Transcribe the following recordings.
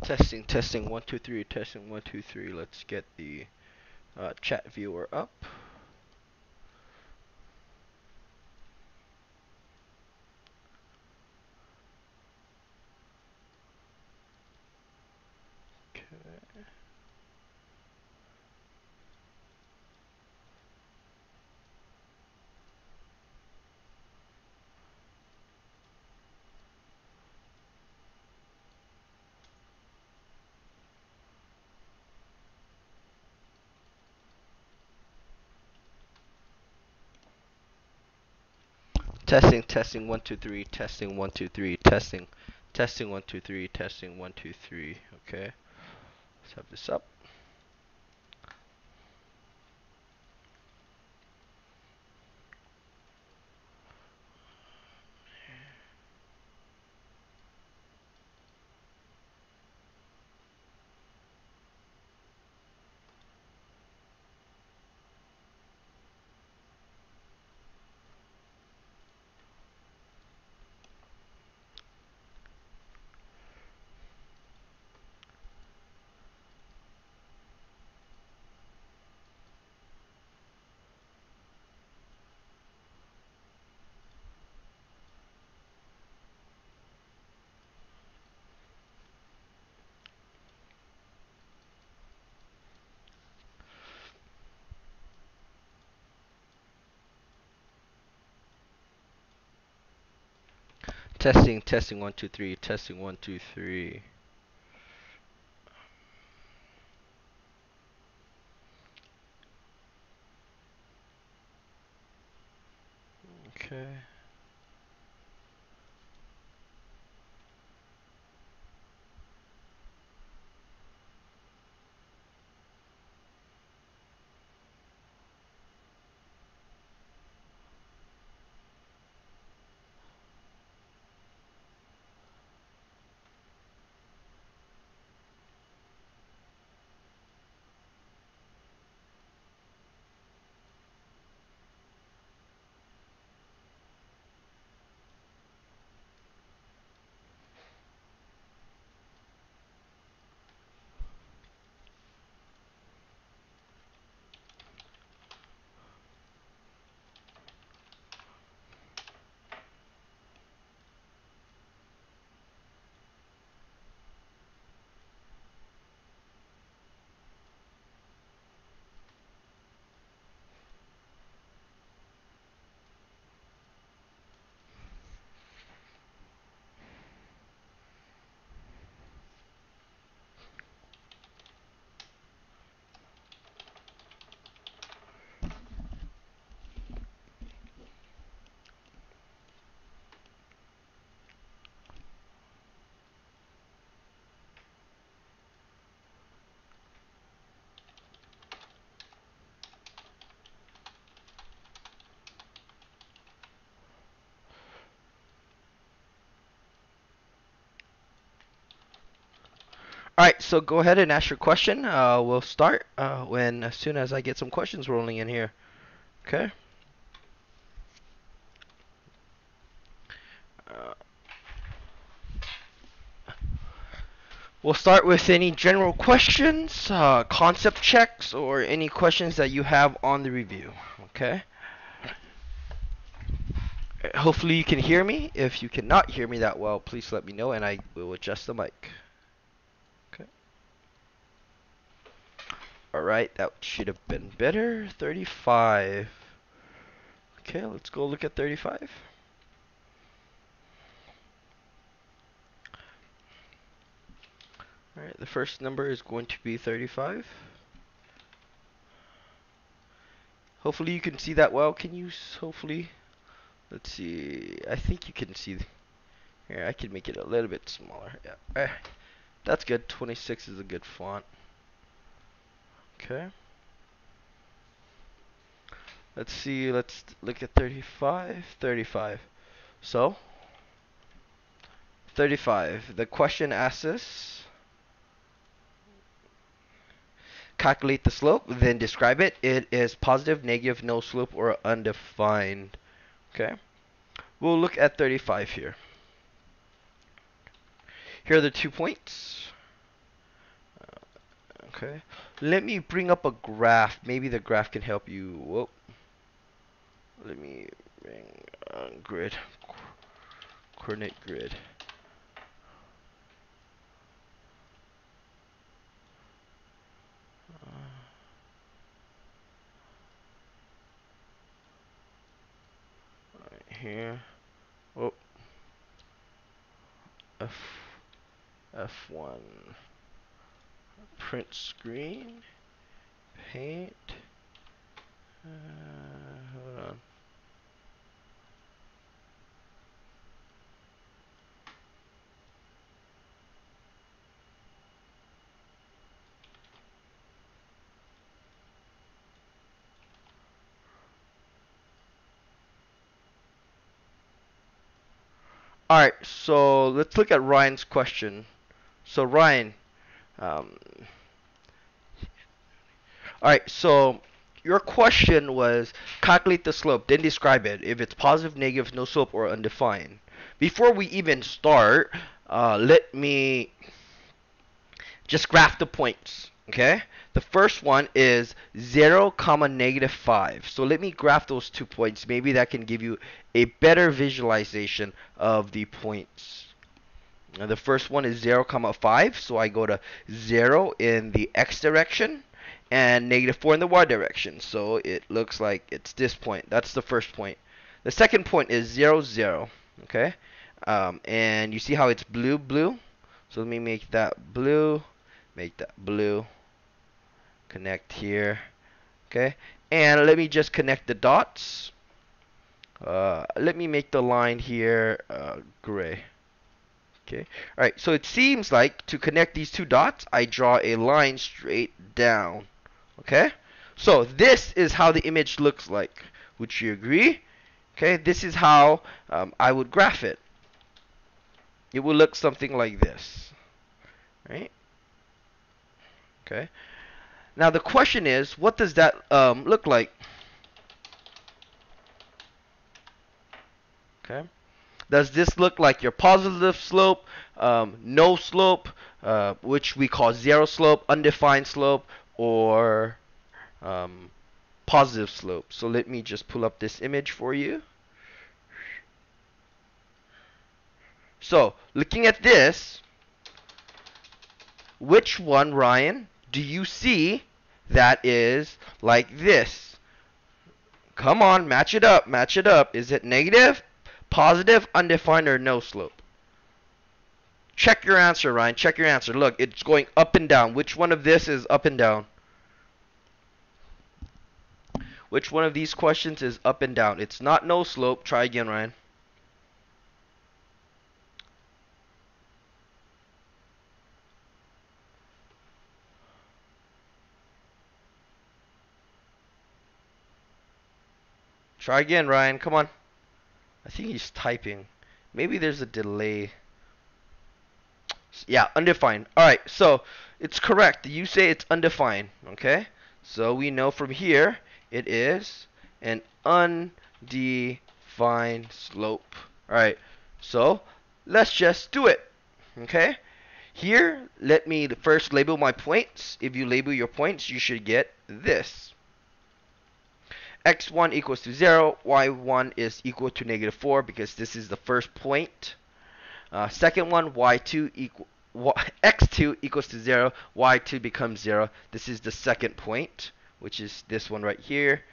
Testing 1 2 3. Testing 1 2 3. Let's get the chat viewer up. Okay. Testing 1 2 3. Testing 1 2 3. Testing 1 2 3. Testing 1 2 3. Okay. Let's have this up. Testing 1 2 3. Testing 1 2 3. Okay. Alright, so go ahead and ask your question. We'll start as soon as I get some questions rolling in here. Okay. Uh, we'll start with any general questions, concept checks, or any questions that you have on the review. Okay. Hopefully you can hear me. If you cannot hear me that well, please let me know and I will adjust the mic. Okay. Alright, that should have been better. 35. Okay, let's go look at 35. Alright, the first number is going to be 35. Hopefully you can see that well. Can you hopefully? Let's see. I think you can see. Here, I can make it a little bit smaller. Yeah. That's good. 26 is a good font. Okay. Let's see. Let's look at 35. 35. So, 35. The question asks us, calculate the slope, then describe it. It is positive, negative, no slope, or undefined. Okay. We'll look at 35 here. Here are the 2 points. Okay. Let me bring up a graph. Maybe the graph can help you. Whoa. Let me bring grid. Coordinate grid. Right here. Oh. F1. Print screen. Paint. Hold on. Alright, so let's look at Ryan's question. So Ryan, um, alright, so your question was calculate the slope, then describe it. If it's positive, negative, no slope, or undefined. Before we even start, let me just graph the points. Okay? The first one is 0, comma, negative 5. So let me graph those 2 points. Maybe that can give you a better visualization of the points. Now the first one is 0, comma, 5. So I go to 0 in the x direction and negative 4 in the y direction. So it looks like it's this point. That's the first point. The second point is 0, 0. Okay? And you see how it's blue, blue? So let me make that blue. Make that blue. Connect here. Okay? And let me just connect the dots. Let me make the line here gray. Okay. Alright, so it seems like to connect these two dots, I draw a line straight down. Okay? So this is how the image looks like. Would you agree? Okay, this is how I would graph it. It will look something like this. Right? Okay. Now the question is, what does that look like? Okay. Does this look like your positive slope, no slope, which we call zero slope, undefined slope, or positive slope? So let me just pull up this image for you. So looking at this, which one, Ryan, do you see that is like this? Come on, match it up, match it up. Is it negative, positive, undefined, or no slope? Check your answer, Ryan. Check your answer. Look, it's going up and down. Which one of this is up and down? Which one of these questions is up and down? It's not no slope. Try again, Ryan. Try again, Ryan. Come on. I think he's typing. Maybe there's a delay. Yeah, undefined. Alright, so it's correct. You say it's undefined. Okay? So we know from here it is an undefined slope. Alright, so let's just do it. Okay? Here, let me first label my points. If you label your points, you should get this. X1 equals to 0, Y1 is equal to negative 4 because this is the first point. Second one, X2 equals to 0, Y2 becomes 0. This is the second point, which is this one right here.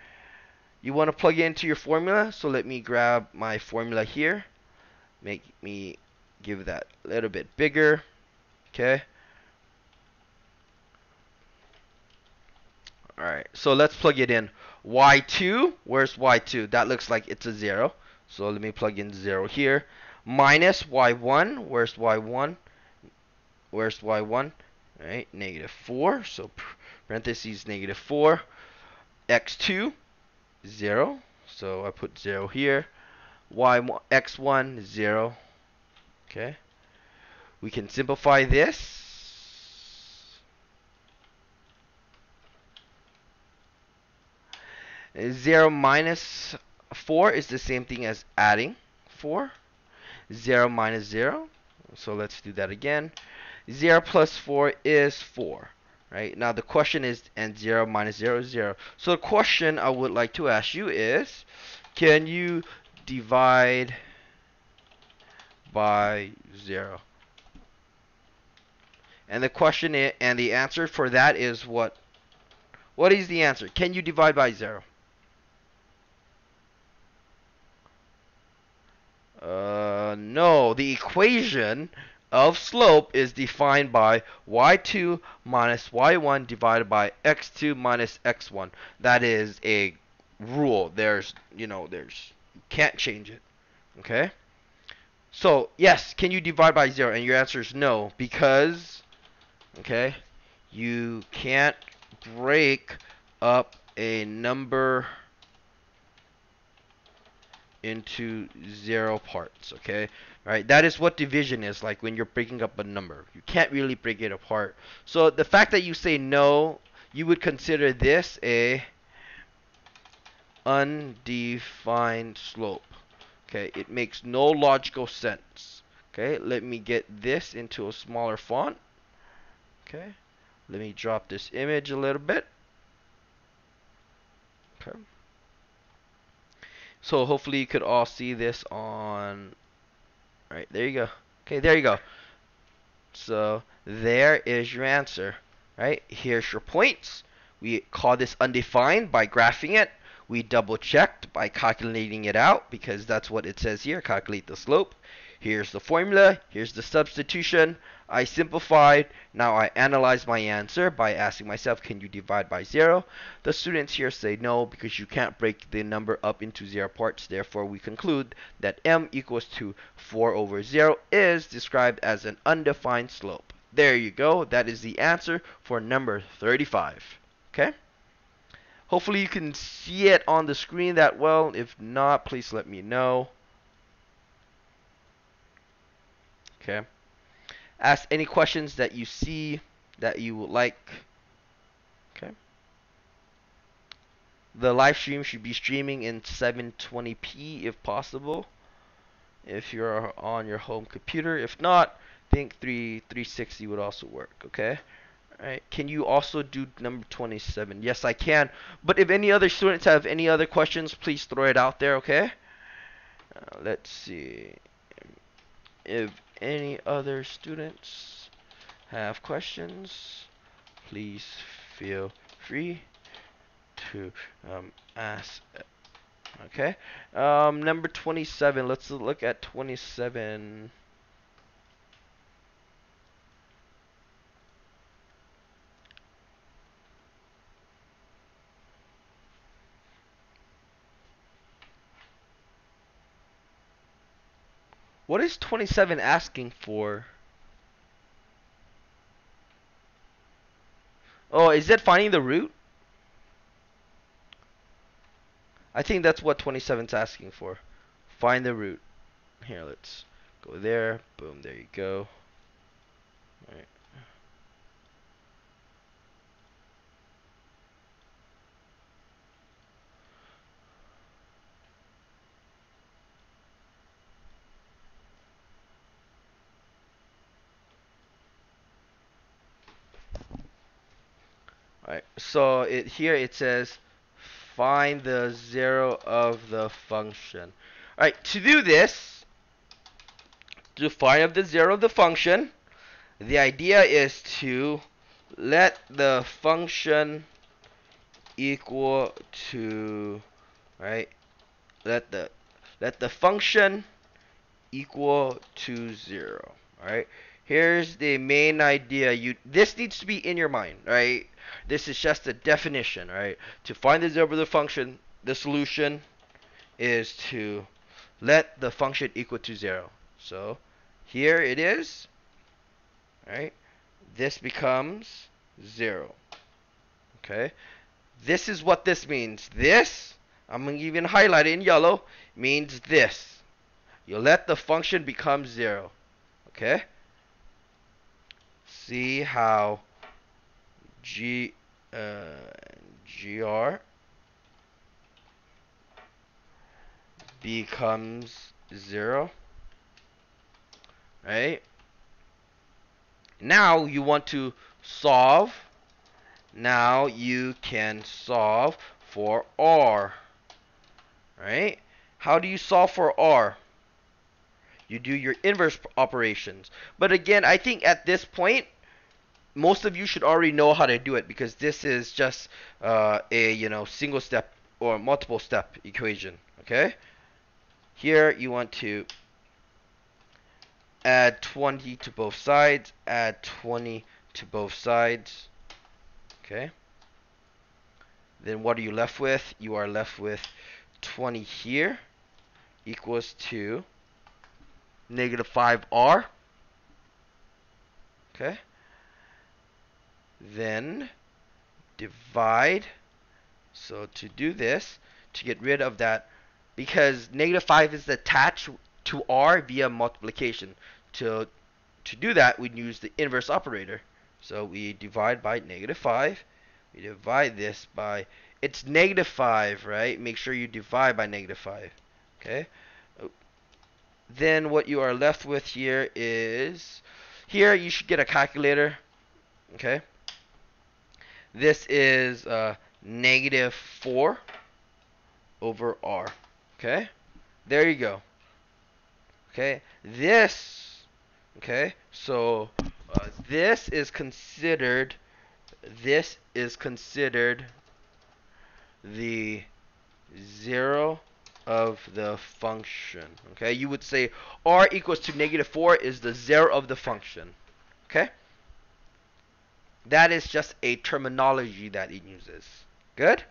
You want to plug it into your formula, so let me grab my formula here. Make me give that a little bit bigger. Okay. Alright, so let's plug it in. Y2, where's Y2? That looks like it's a 0. So let me plug in 0 here. Minus Y1, where's Y1? Where's Y1? Alright, negative 4. So parentheses negative 4. X2, 0. So I put 0 here. X1, 0. Okay. We can simplify this. 0 minus 4 is the same thing as adding 4. 0 minus 0. So let's do that again. 0 plus 4 is 4. right? Now the question is, and 0 minus 0 is 0. So the question I would like to ask you is, can you divide by 0? And the question is, and the answer for that is what? What is the answer? Can you divide by 0? No. The equation of slope is defined by y2 minus y1 divided by x2 minus x1. That is a rule. There's, you can't change it. Okay? So, yes, can you divide by 0? And your answer is no, because, okay, you can't break up a number into 0 parts, okay? Right? That is what division is like when you're breaking up a number. You can't really break it apart. So the fact that you say no, you would consider this a undefined slope. Okay? It makes no logical sense. Okay? Let me get this into a smaller font. Okay? Let me drop this image a little bit. Okay. So hopefully you could all see this on. Right, there you go. Okay, there you go. So there is your answer. Right? Here's your points. We call this undefined by graphing it. We double checked by calculating it out because that's what it says here. Calculate the slope. Here's the formula. Here's the substitution. I simplified. Now I analyze my answer by asking myself, can you divide by 0? The students here say no because you can't break the number up into 0 parts. Therefore, we conclude that m equals to 4 over 0 is described as an undefined slope. There you go. That is the answer for number 35. Okay? Hopefully you can see it on the screen that well. If not, please let me know. Okay. Ask any questions that you see that you would like. Okay. The live stream should be streaming in 720p if possible. If you're on your home computer. If not, I think 360 would also work. Okay. Alright. Can you also do number 27? Yes, I can. But if any other students have any other questions, please throw it out there. Okay. Let's see. If any other students have questions, please feel free to ask. Okay. Number 27. Let's look at 27. What is 27 asking for? Oh, is it finding the root? I think that's what 27 is asking for. Find the root. Here, let's go there. Boom, there you go. Alright. Alright, so here it says find the 0 of the function. Alright, to do this, to find out the 0 of the function, the idea is to let the function equal to, right? Let the function equal to 0. Alright? Here's the main idea. This needs to be in your mind, right? This is just a definition, right? To find the 0 of the function, the solution is to let the function equal to 0. So here it is, right? This becomes 0. Okay? This is what this means. This, I'm going to even highlight it in yellow, means this. You let the function become 0. Okay? See how gr becomes 0. Right? Now you want to solve now you can solve for r. Right? How do you solve for r? You do your inverse operations. But again, I think at this point, most of you should already know how to do it because this is just a single step or multiple step equation. Okay? Here you want to add 20 to both sides, add 20 to both sides. Okay? Then what are you left with? You are left with 20 here equals to negative 5r. Okay? Then divide. So to do this, to get rid of that, because negative 5 is attached to r via multiplication. To do that, we'd use the inverse operator. So we divide by negative 5. We divide this by, it's negative 5, right? Make sure you divide by negative 5. Okay? Then what you are left with here is, here you should get a calculator. Okay? This is negative 4 over r. Okay? There you go. Okay? Okay? So this is considered the zero of the function. Okay? You would say r equals to negative 4 is the zero of the function. Okay? That is just a terminology that it uses. Good?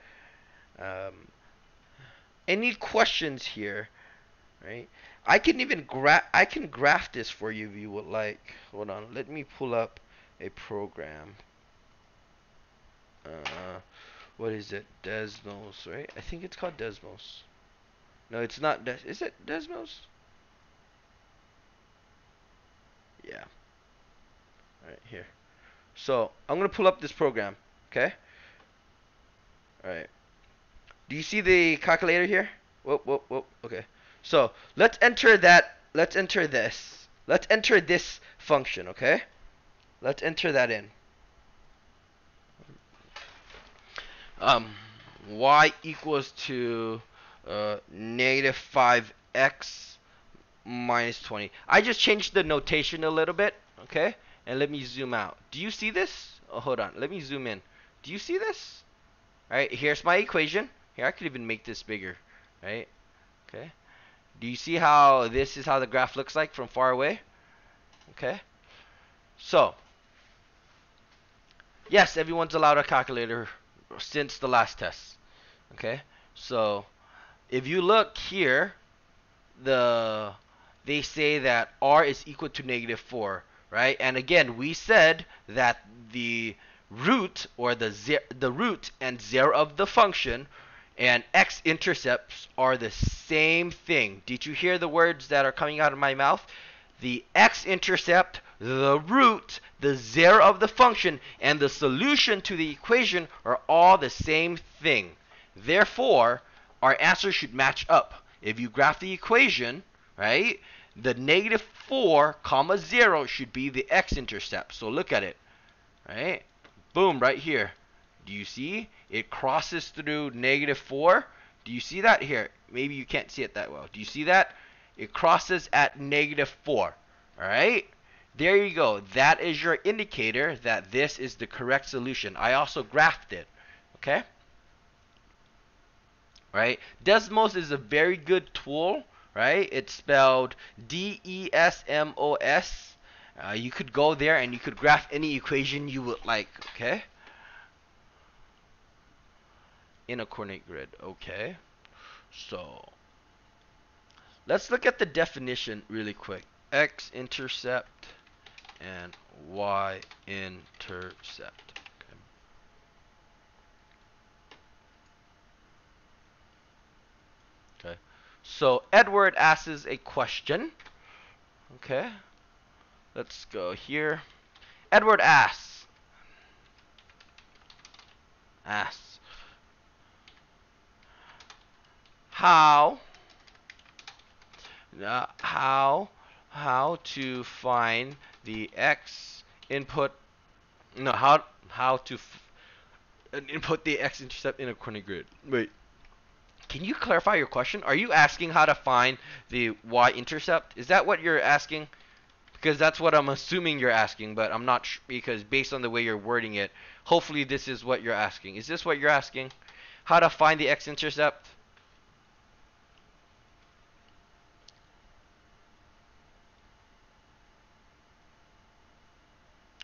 Any questions here? Right? I can graph this for you if you would like. Hold on. Let me pull up a program. What is it? Desmos, right? I think it's called Desmos. No, it's not. Is it Desmos? Yeah. All right, here. So I'm gonna pull up this program. Okay. All right. Do you see the calculator here? Whoop, whoop, whoop. Okay. So let's enter that. Let's enter this. Let's enter this function. Okay. Let's enter that in. Y equals to negative 5x minus 20. I just changed the notation a little bit. Okay. And let me zoom out. Do you see this? Oh, hold on. Let me zoom in. Do you see this? All right. Here's my equation. Here, I could even make this bigger. Right. Okay. Do you see how this is how the graph looks like from far away? Okay. So, yes, everyone's allowed a calculator since the last test. Okay. So, if you look here, they say that r is equal to negative 4, right? And again, we said that the root or the root and 0 of the function and x-intercepts are the same thing. Did you hear the words that are coming out of my mouth? The x-intercept, the root, the 0 of the function, and the solution to the equation are all the same thing. Therefore, our answer should match up. If you graph the equation, right, the negative 4 comma 0 should be the x-intercept. So look at it, right? Boom, right here. Do you see? It crosses through negative 4. Do you see that here? Maybe you can't see it that well. Do you see that? It crosses at negative 4. All right? There you go. That is your indicator that this is the correct solution. I also graphed it. Okay? Right? Desmos is a very good tool. Right? It's spelled Desmos. You could go there and you could graph any equation you would like. Okay? In a coordinate grid. Okay. So let's look at the definition really quick. X-intercept and Y-intercept. Okay. So Edward asks a question. Okay. Let's go here. Edward asks how to find the x input, no, how to and input the x-intercept in a Quintic grid. Wait, can you clarify your question? Are you asking how to find the y-intercept? Is that what you're asking? Because that's what I'm assuming you're asking, but I'm not because based on the way you're wording it, hopefully this is what you're asking. Is this what you're asking? How to find the x-intercept?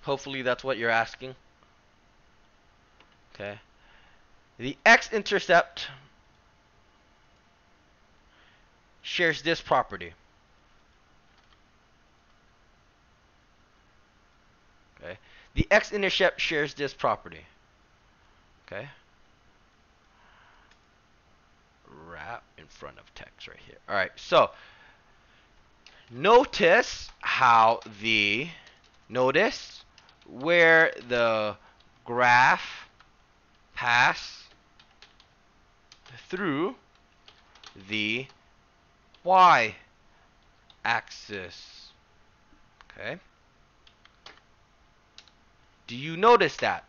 Hopefully that's what you're asking. Okay. The x-intercept shares this property. Okay. The x-intercept shares this property. Okay. Wrap in front of text right here. All right. So notice where the graph pass through the y-axis. Okay. Do you notice that?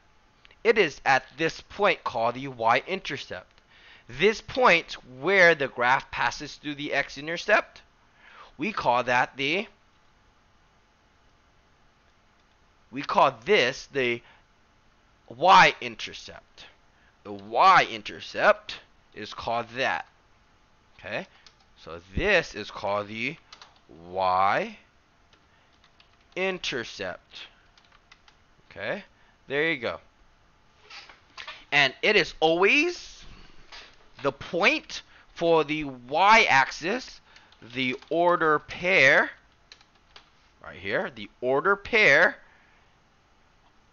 It is at this point called the y-intercept. This point where the graph passes through the x-intercept, we call this the y-intercept. The y-intercept is called that. Okay? So this is called the y-intercept. Okay? There you go. And it is always the point for the y-axis, the order pair, right here, the order pair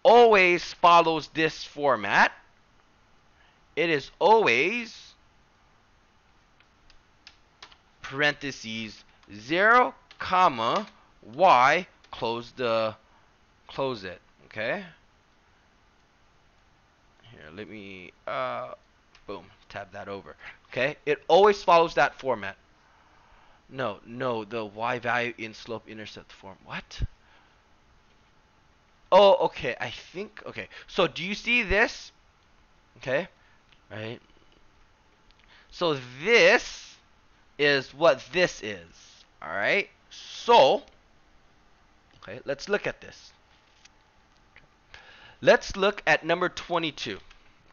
always follows this format. It is always parentheses 0, comma, y, close it, okay? Here, let me, boom, tab that over, okay? It always follows that format. No, the y value in slope-intercept form. What? Oh, okay, I think, okay. So do you see this? Okay, right? So this is what this is, all right? So, okay, let's look at this. Let's look at number 22,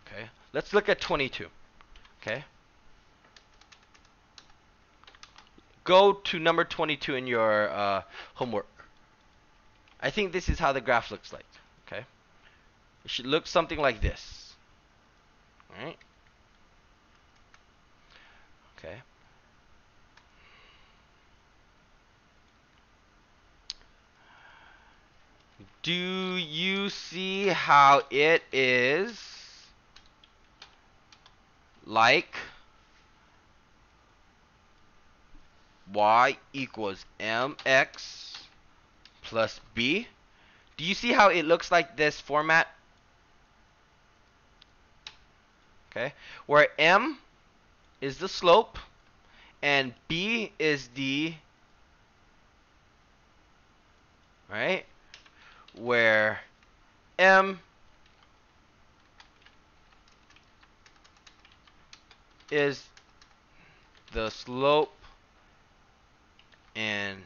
okay? Let's look at 22, okay? Go to number 22 in your homework. I think this is how the graph looks like, okay? It should look something like this, all right? Okay. Do you see how it is like y equals mx plus b? Do you see how it looks like this format? Okay, where m is the slope and b is the, right, where m is the slope and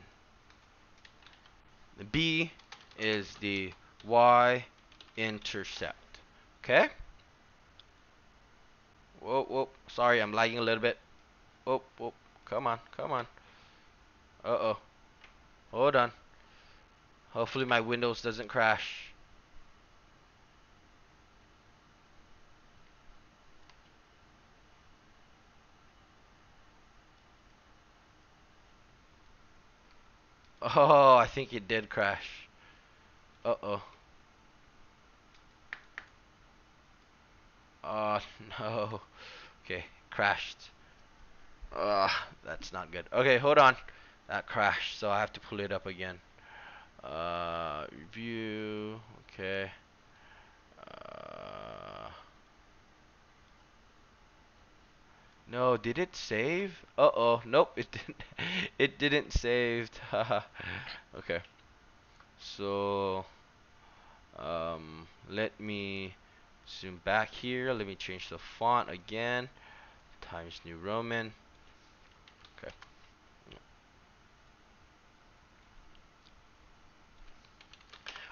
the b is the y-intercept. Okay? Whoa, sorry, I'm lagging a little bit. Whoa, come on. Uh-oh. Hold on. Hopefully my Windows doesn't crash. Oh, I think it did crash. Uh-oh. Oh, no. Okay, crashed. That's not good. Okay, hold on. That crashed, so I have to pull it up again. Review. Okay. No, did it save? Uh-oh. Nope, it didn't. It didn't save. Haha. Okay. So, let me Zoom back here. Let me change the font again. Times New Roman. Okay.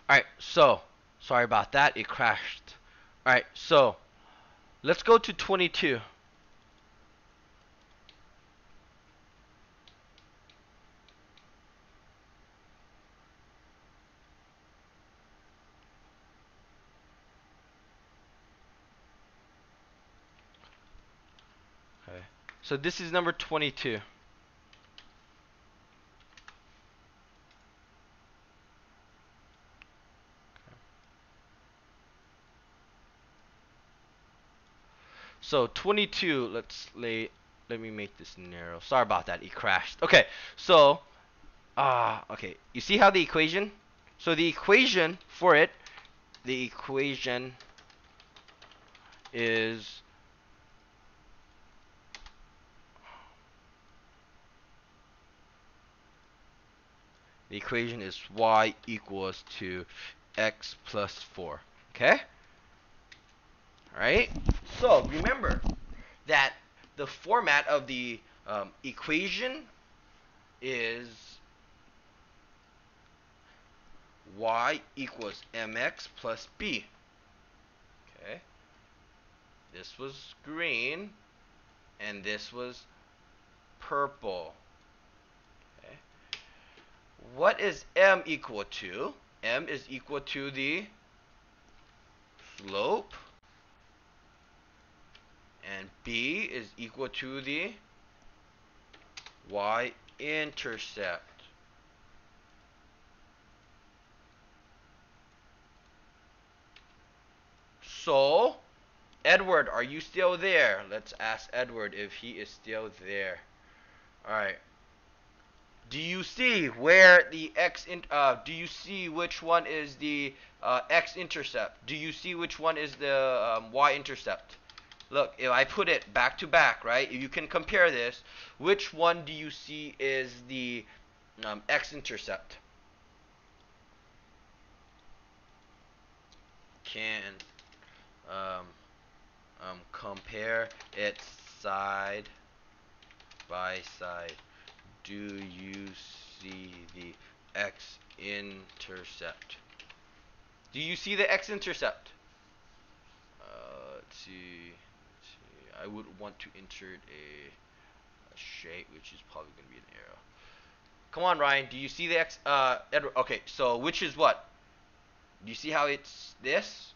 Alright, so sorry about that. It crashed. Alright, so let's go to 22. Okay. So this is number 22. So 22, let me make this narrow. Sorry about that. It crashed. Okay. So okay. You see how the equation? So the equation for it, the equation is y equals to x plus 4. Okay? Alright? So remember that the format of the equation is y equals mx plus b. Okay? This was green and this was purple. Okay? What is m equal to? M is equal to the slope, and b is equal to the y-intercept. So, Edward, are you still there? Let's ask Edward if he is still there. Alright. Do you see where the do you see which one is the x-intercept? Do you see which one is the y-intercept? Look, if I put it back to back, right? If you can compare this, which one do you see is the x-intercept? Can um, compare it side by side. Do you see the x-intercept? Do you see the x-intercept? Let's see. I would want to insert a shape, which is probably going to be an arrow. Come on, Ryan. Do you see the x? Edward. Okay, so which is what? Do you see how it's this?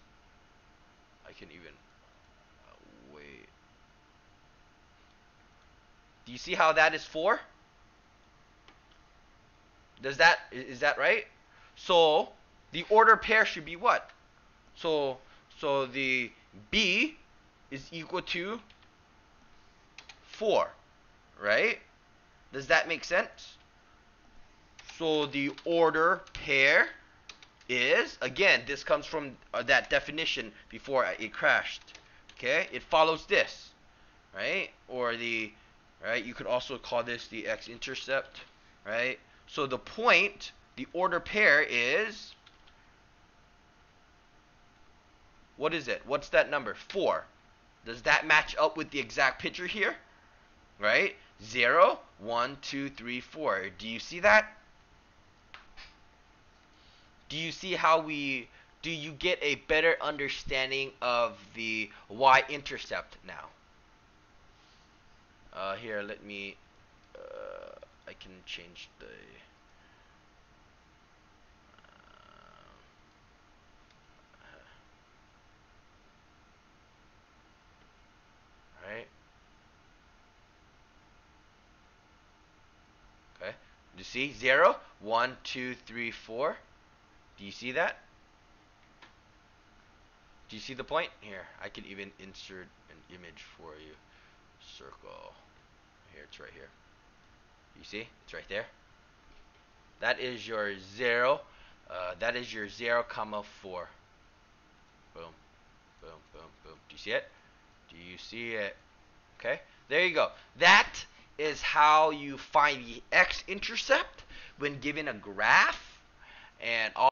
I can even wait. Do you see how that is 4? Is that right? So the order pair should be what? So the b is equal to 4, right? Does that make sense? So the order pair is, again, this comes from that definition before it crashed. Okay, it follows this, right? Or right? You could also call this the x-intercept, right? So the point, the order pair is, what is it? What's that number? 4. Does that match up with the exact picture here? Right? 0, 1, 2, 3, 4. Do you see that? Do you see how do you get a better understanding of the y-intercept now? Here, let me, I can change the, right? Okay. Do you see? 0, 1, 2, 3, 4. Do you see that? Do you see the point? Here, I can even insert an image for you. Circle. Here, it's right here. You see? It's right there. That is your 0. That is your 0, comma 4. Boom. Boom, boom, boom. Do you see it? Do you see it? Okay. There you go. That is how you find the x-intercept when given a graph and all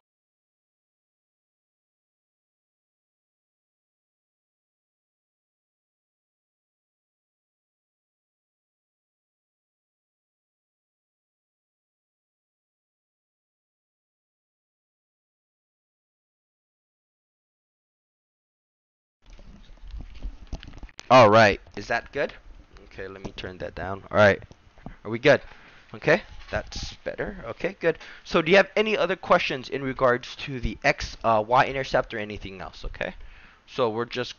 All right. Is that good? Okay, let me turn that down. All right. Are we good? Okay, that's better. Okay, good. So do you have any other questions in regards to the y-intercept or anything else? Okay. So we're just,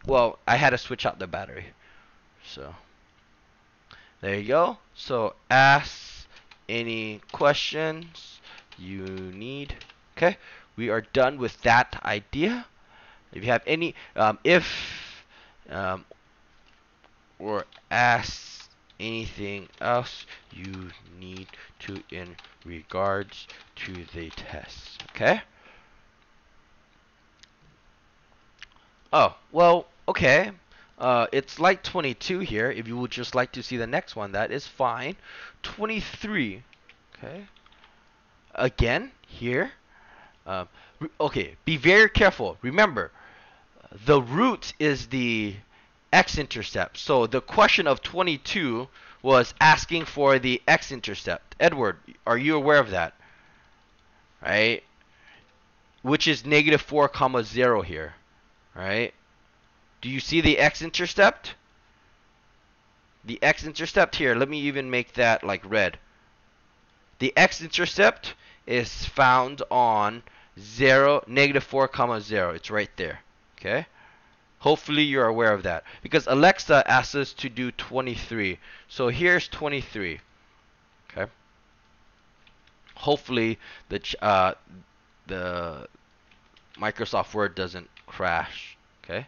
well, I had to switch out the battery. So there you go. So ask any questions you need. Okay. We are done with that idea. If you have any, um, or ask anything else you need to in regards to the test. Okay? Oh, well, okay. It's like 22 here. If you would just like to see the next one, that is fine. 23. Okay. Again, here. Um, okay, be very careful. Remember, the root is the X-intercept. So the question of 22 was asking for the X-intercept. Edward, are you aware of that? Right? Which is negative 4 comma 0 here. Right? Do you see the X-intercept? The X-intercept here, let me even make that like red. The X-intercept is found on 0, negative 4 comma 0. It's right there. Okay? Hopefully you're aware of that. Because Alexa asks us to do 23. So here's 23. Okay. Hopefully the Microsoft Word doesn't crash. Okay.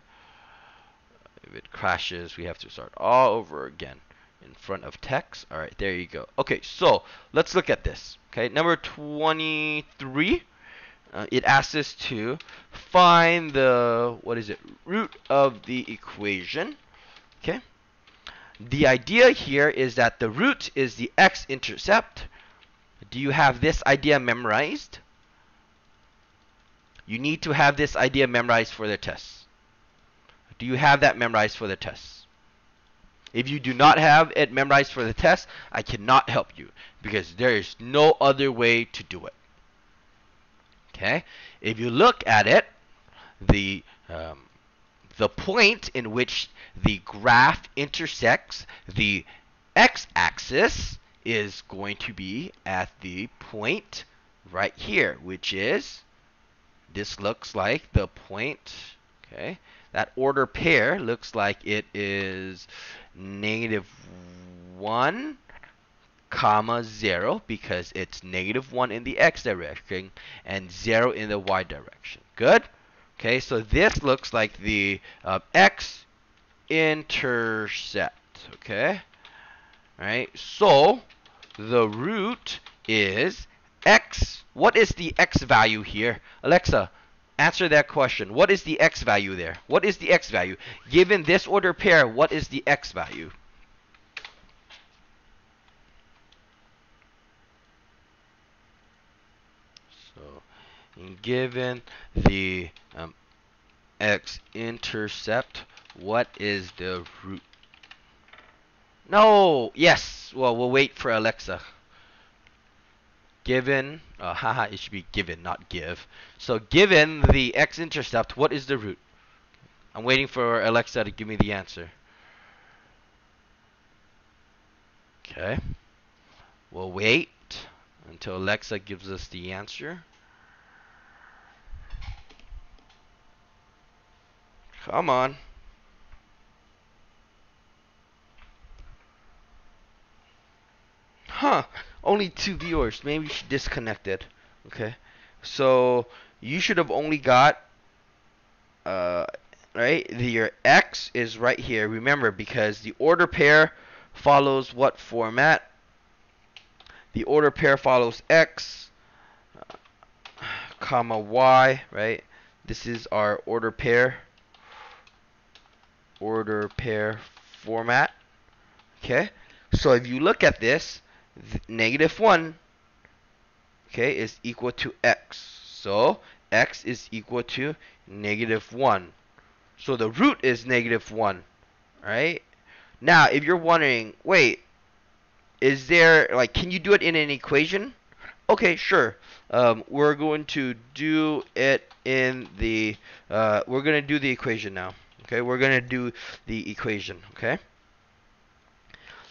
If it crashes, we have to start all over again in front of text. All right, there you go. Okay, so let's look at this. Okay, number 23. It asks us to find the, what is it, root of the equation. Okay. The idea here is that the root is the x-intercept. Do you have this idea memorized? You need to have this idea memorized for the test. Do you have that memorized for the test? If you do not have it memorized for the test, I cannot help you because there is no other way to do it. Okay? If you look at it, the point in which the graph intersects the x-axis is going to be at the point right here, which is, this looks like the point, okay? That order pair looks like it is negative 1 comma 0 because it's negative 1 in the x direction and 0 in the y direction. Good? Okay, so this looks like the x-intercept. Okay? Alright, so the root is x. What is the x value here? Alexa, answer that question. What is the x value there? What is the x value? Given this order pair, what is the x value? So, given the x-intercept, what is the root? No! Yes! Well, we'll wait for Alexa. Given, haha, it should be given, not give. So, given the x-intercept, what is the root? I'm waiting for Alexa to give me the answer. Okay. We'll wait until Alexa gives us the answer. Come on. Huh. Only 2 viewers. Maybe she disconnected. Okay. So, you should have only got, right? Your X is right here. Remember, because the order pair follows what format? The order pair follows X, comma Y, right? This is our order pair format. Okay? So if you look at this, negative 1, okay, is equal to X. So X is equal to negative 1. So the root is negative 1, right? Now, if you're wondering, wait, is there, like, can you do it in an equation? Okay, sure. We're going to do it in the, we're going to do the equation now. Okay, we're going to do the equation. Okay,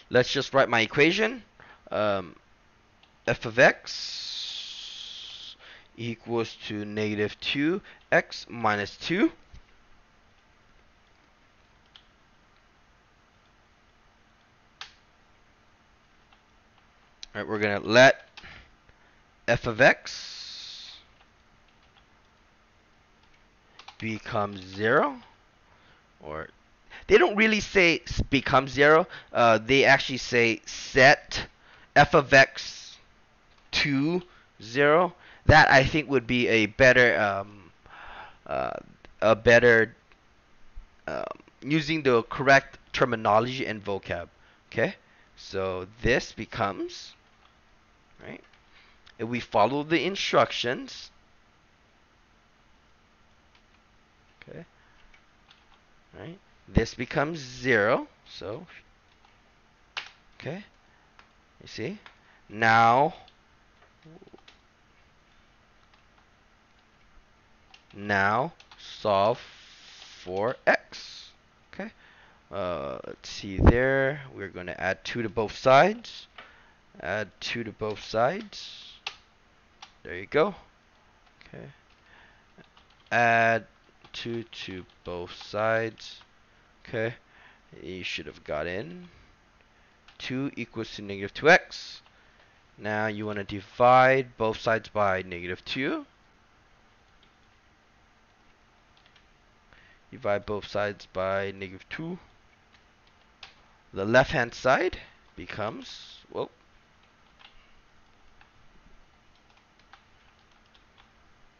let's just write my equation. F of x equals to negative 2x minus 2. All right, we're going to let f of x become 0, or they don't really say become 0. They actually say set f of x to 0. That I think would be a better uh, um, using the correct terminology and vocab. Okay, so this becomes, right, if we follow the instructions, okay, right, this becomes 0. So, okay, you see, now solve for x. Okay, let's see there. We're going to add 2 to both sides. Add 2 to both sides. There you go. Okay. Add 2 to both sides. Okay. You should have got in. 2 equals to negative 2x. Now you want to divide both sides by negative 2. Divide both sides by negative 2. The left-hand side becomes, well,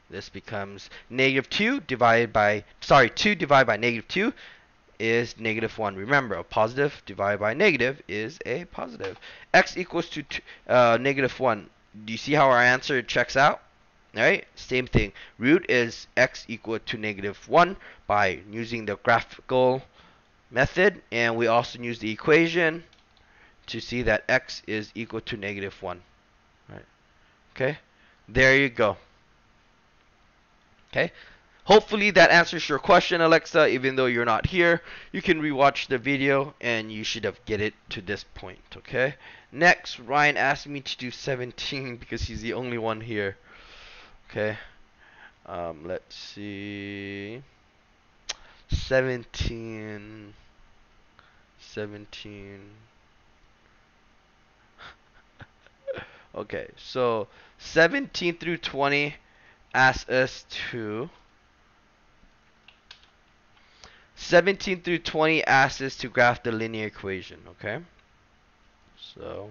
this becomes negative 2 divided by, 2 divided by negative 2 is negative 1. Remember, a positive divided by negative is a positive. X equals to negative 1. Do you see how our answer checks out? Alright, same thing. Root is x equal to negative 1 by using the graphical method, and we also use the equation to see that x is equal to negative 1. Right. Okay, there you go. Okay, hopefully that answers your question, Alexa. Even though you're not here, you can rewatch the video and you should have get it to this point. Okay, next, Ryan asked me to do 17 because he's the only one here. Okay, let's see, 17. Okay, so 17 through 20 asks us to 17 through 20 asks us to graph the linear equation. Okay, so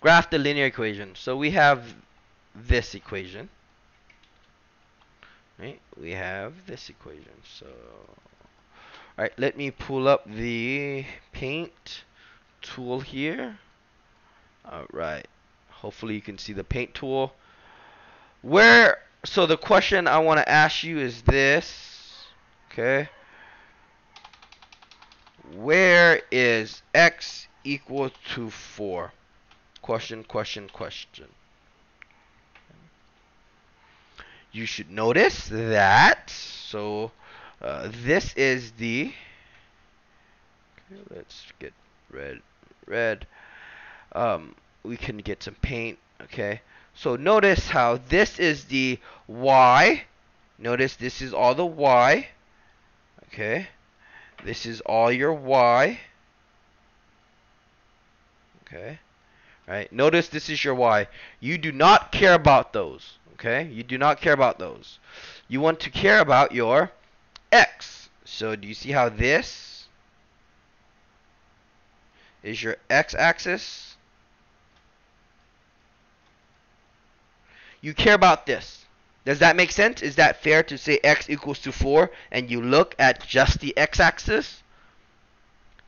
graph the linear equation. So we have this equation, right? We have this equation. So, all right, let me pull up the paint tool here. All right, hopefully you can see the paint tool. So the question I want to ask you is this, okay? Where is x equal to 4? Question. You should notice that, so this is the, okay, let's get red. We can get some paint, okay? So notice how this is the y. Notice this is all the y, okay? This is all your y, okay? Right? Notice this is your y. You do not care about those, okay? You do not care about those. You want to care about your x. So do you see how this is your x-axis? You care about this. Does that make sense? Is that fair to say x equals to 4 and you look at just the x-axis?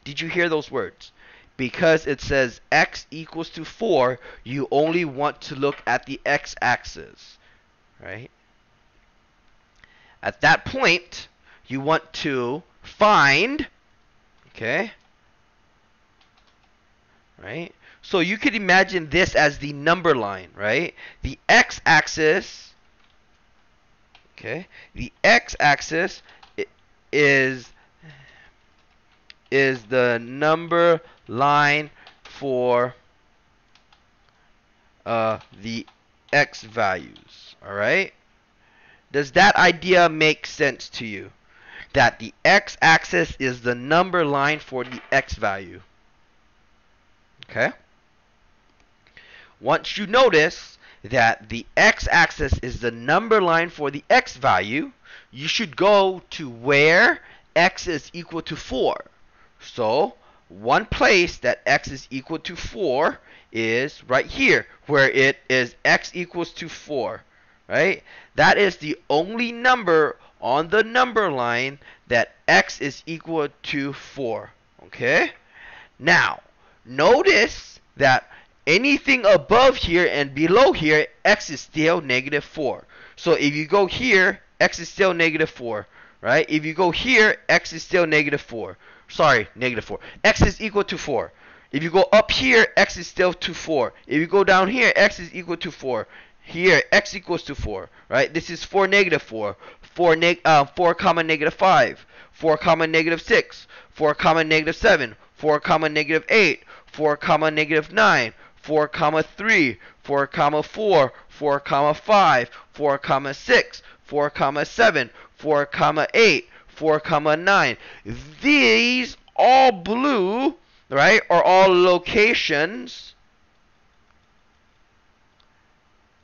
Did you hear those words? Because it says x equals to 4, you only want to look at the x-axis, right? At that point, you want to find, okay, right? So you could imagine this as the number line, right? The x-axis, okay, the x-axis is the number line for the x values. Alright? Does that idea make sense to you? That the x-axis is the number line for the x value. Okay? Once you notice that the x-axis is the number line for the x value, you should go to where x is equal to 4. So, one place that x is equal to 4 is right here, where it is x equals to 4. Right? That is the only number on the number line that x is equal to 4. Okay? Now, notice that anything above here and below here, x is still negative 4. So if you go here, x is still negative 4. Right? If you go here, x is still negative 4. Sorry, negative 4. X is equal to 4. If you go up here, x is still to 4. If you go down here, x is equal to 4. Here, x equals to 4. Right? This is 4, negative 4. 4 comma negative 5. 4 comma negative 6. 4 comma negative 7. 4 comma negative 8. 4 comma negative 9. 4 comma 3. 4 comma 4. 4 comma 5. 4 comma 6. 4 comma 7. 4 comma 8. 4 comma 9. These all blue, right, are all locations,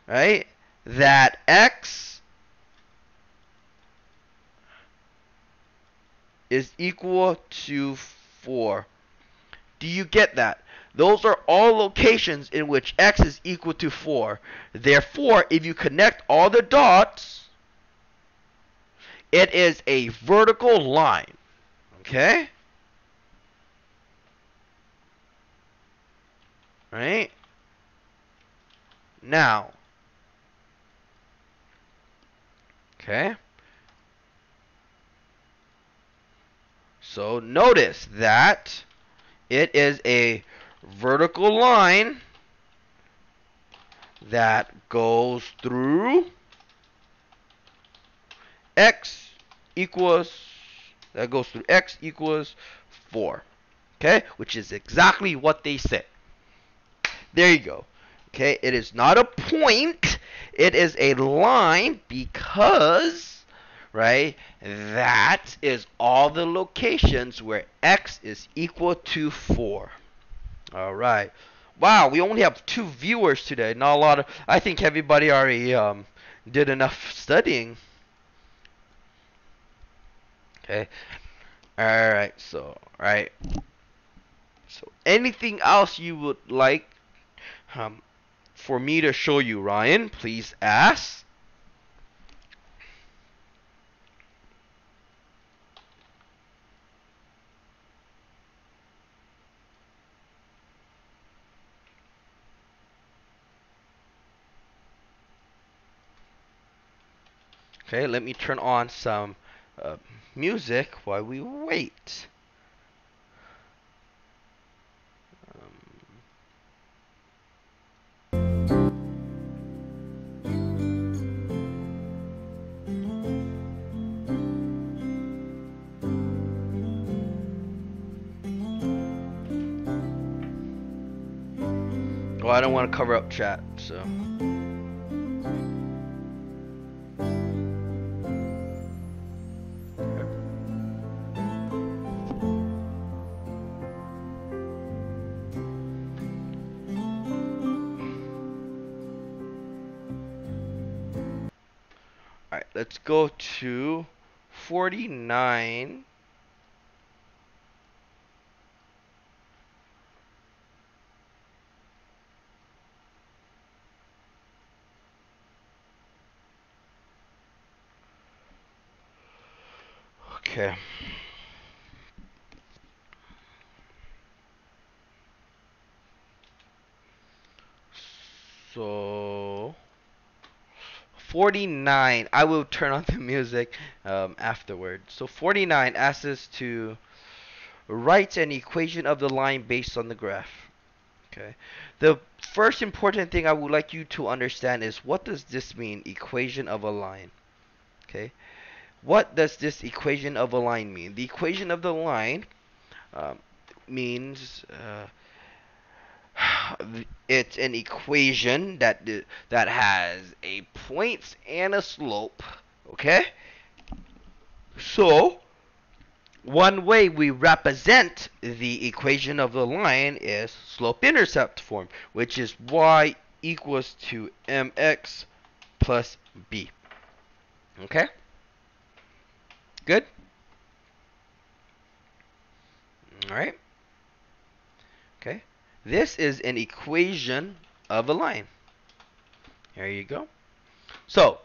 right, that x is equal to 4. Do you get that? Those are all locations in which x is equal to 4. Therefore, if you connect all the dots, it is a vertical line. Okay? Right? Now, okay? So notice that it is a vertical line that goes through x equals 4. Okay? Which is exactly what they said. There you go. Okay? It is not a point. It is a line because, right, that is all the locations where x is equal to 4. Alright. Wow, we only have 2 viewers today. Not a lot of... I think everybody already did enough studying. Okay. Alright, so, right. So, anything else you would like for me to show you, Ryan? Please ask. Okay, let me turn on some music while we wait. Well, I don't want to cover up chat, so. Alright, let's go to 49. Okay. So 49, I will turn on the music afterward. So 49 asks us to write an equation of the line based on the graph. Okay. The first important thing I would like you to understand is, what does this mean, equation of a line? Okay. what does this equation of a line mean? The equation of the line means it's an equation that has a point and a slope. Okay? So, one way we represent the equation of the line is slope-intercept form, which is y equals to mx plus b. Okay? Good? Alright? Okay? This is an equation of a line. There you go. So,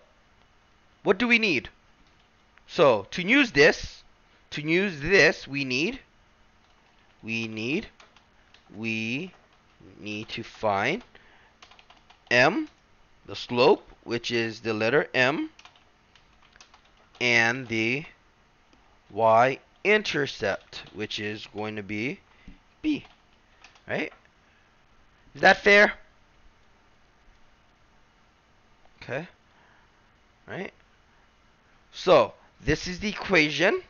what do we need? So, to use this, we need to find m, the slope, which is the letter m, and the y-intercept, which is going to be b. Right? Is that fair? Okay. Right? So, this is the equation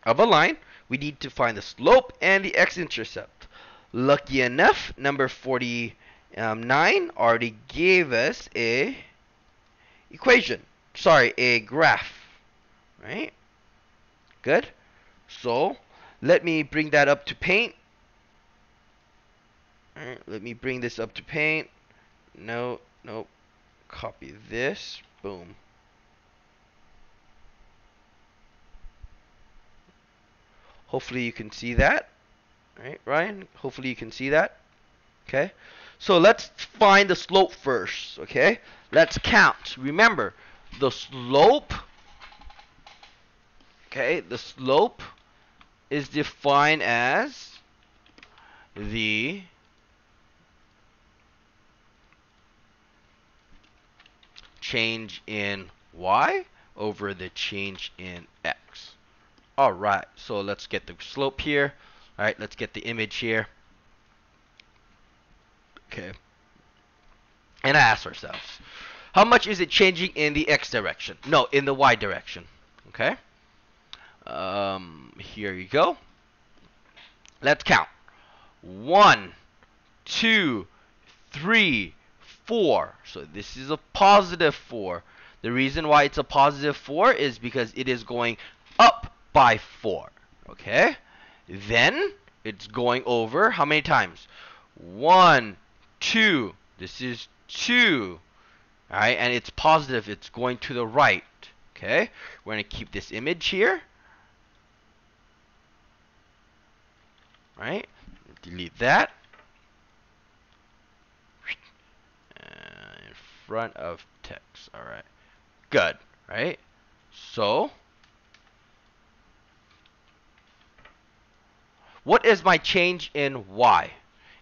of a line. We need to find the slope and the x-intercept. Lucky enough, number 49 already gave us a equation. Sorry, a graph. Right? Good. So, let me bring that up to paint. Alright, let me bring this up to paint. No, nope. Copy this. Boom. Hopefully you can see that. Alright, Ryan? Hopefully you can see that. Okay? So let's find the slope first. Okay? Let's count. Remember, the slope. Okay? The slope is defined as the change in y over the change in x. Alright, so let's get the slope here. Alright, let's get the image here. Okay. And ask ourselves, how much is it changing in the x direction? No, in the y direction. Okay. Here you go. Let's count. 1, 2, 3, 4. So this is a positive 4. The reason why it's a positive 4 is because it is going up by 4. Okay? Then it's going over how many times? 1, 2. This is 2. Alright, and it's positive. It's going to the right. Okay? We're going to keep this image here. Right? Delete that. In front of text. Alright. Good. Right? So, what is my change in y?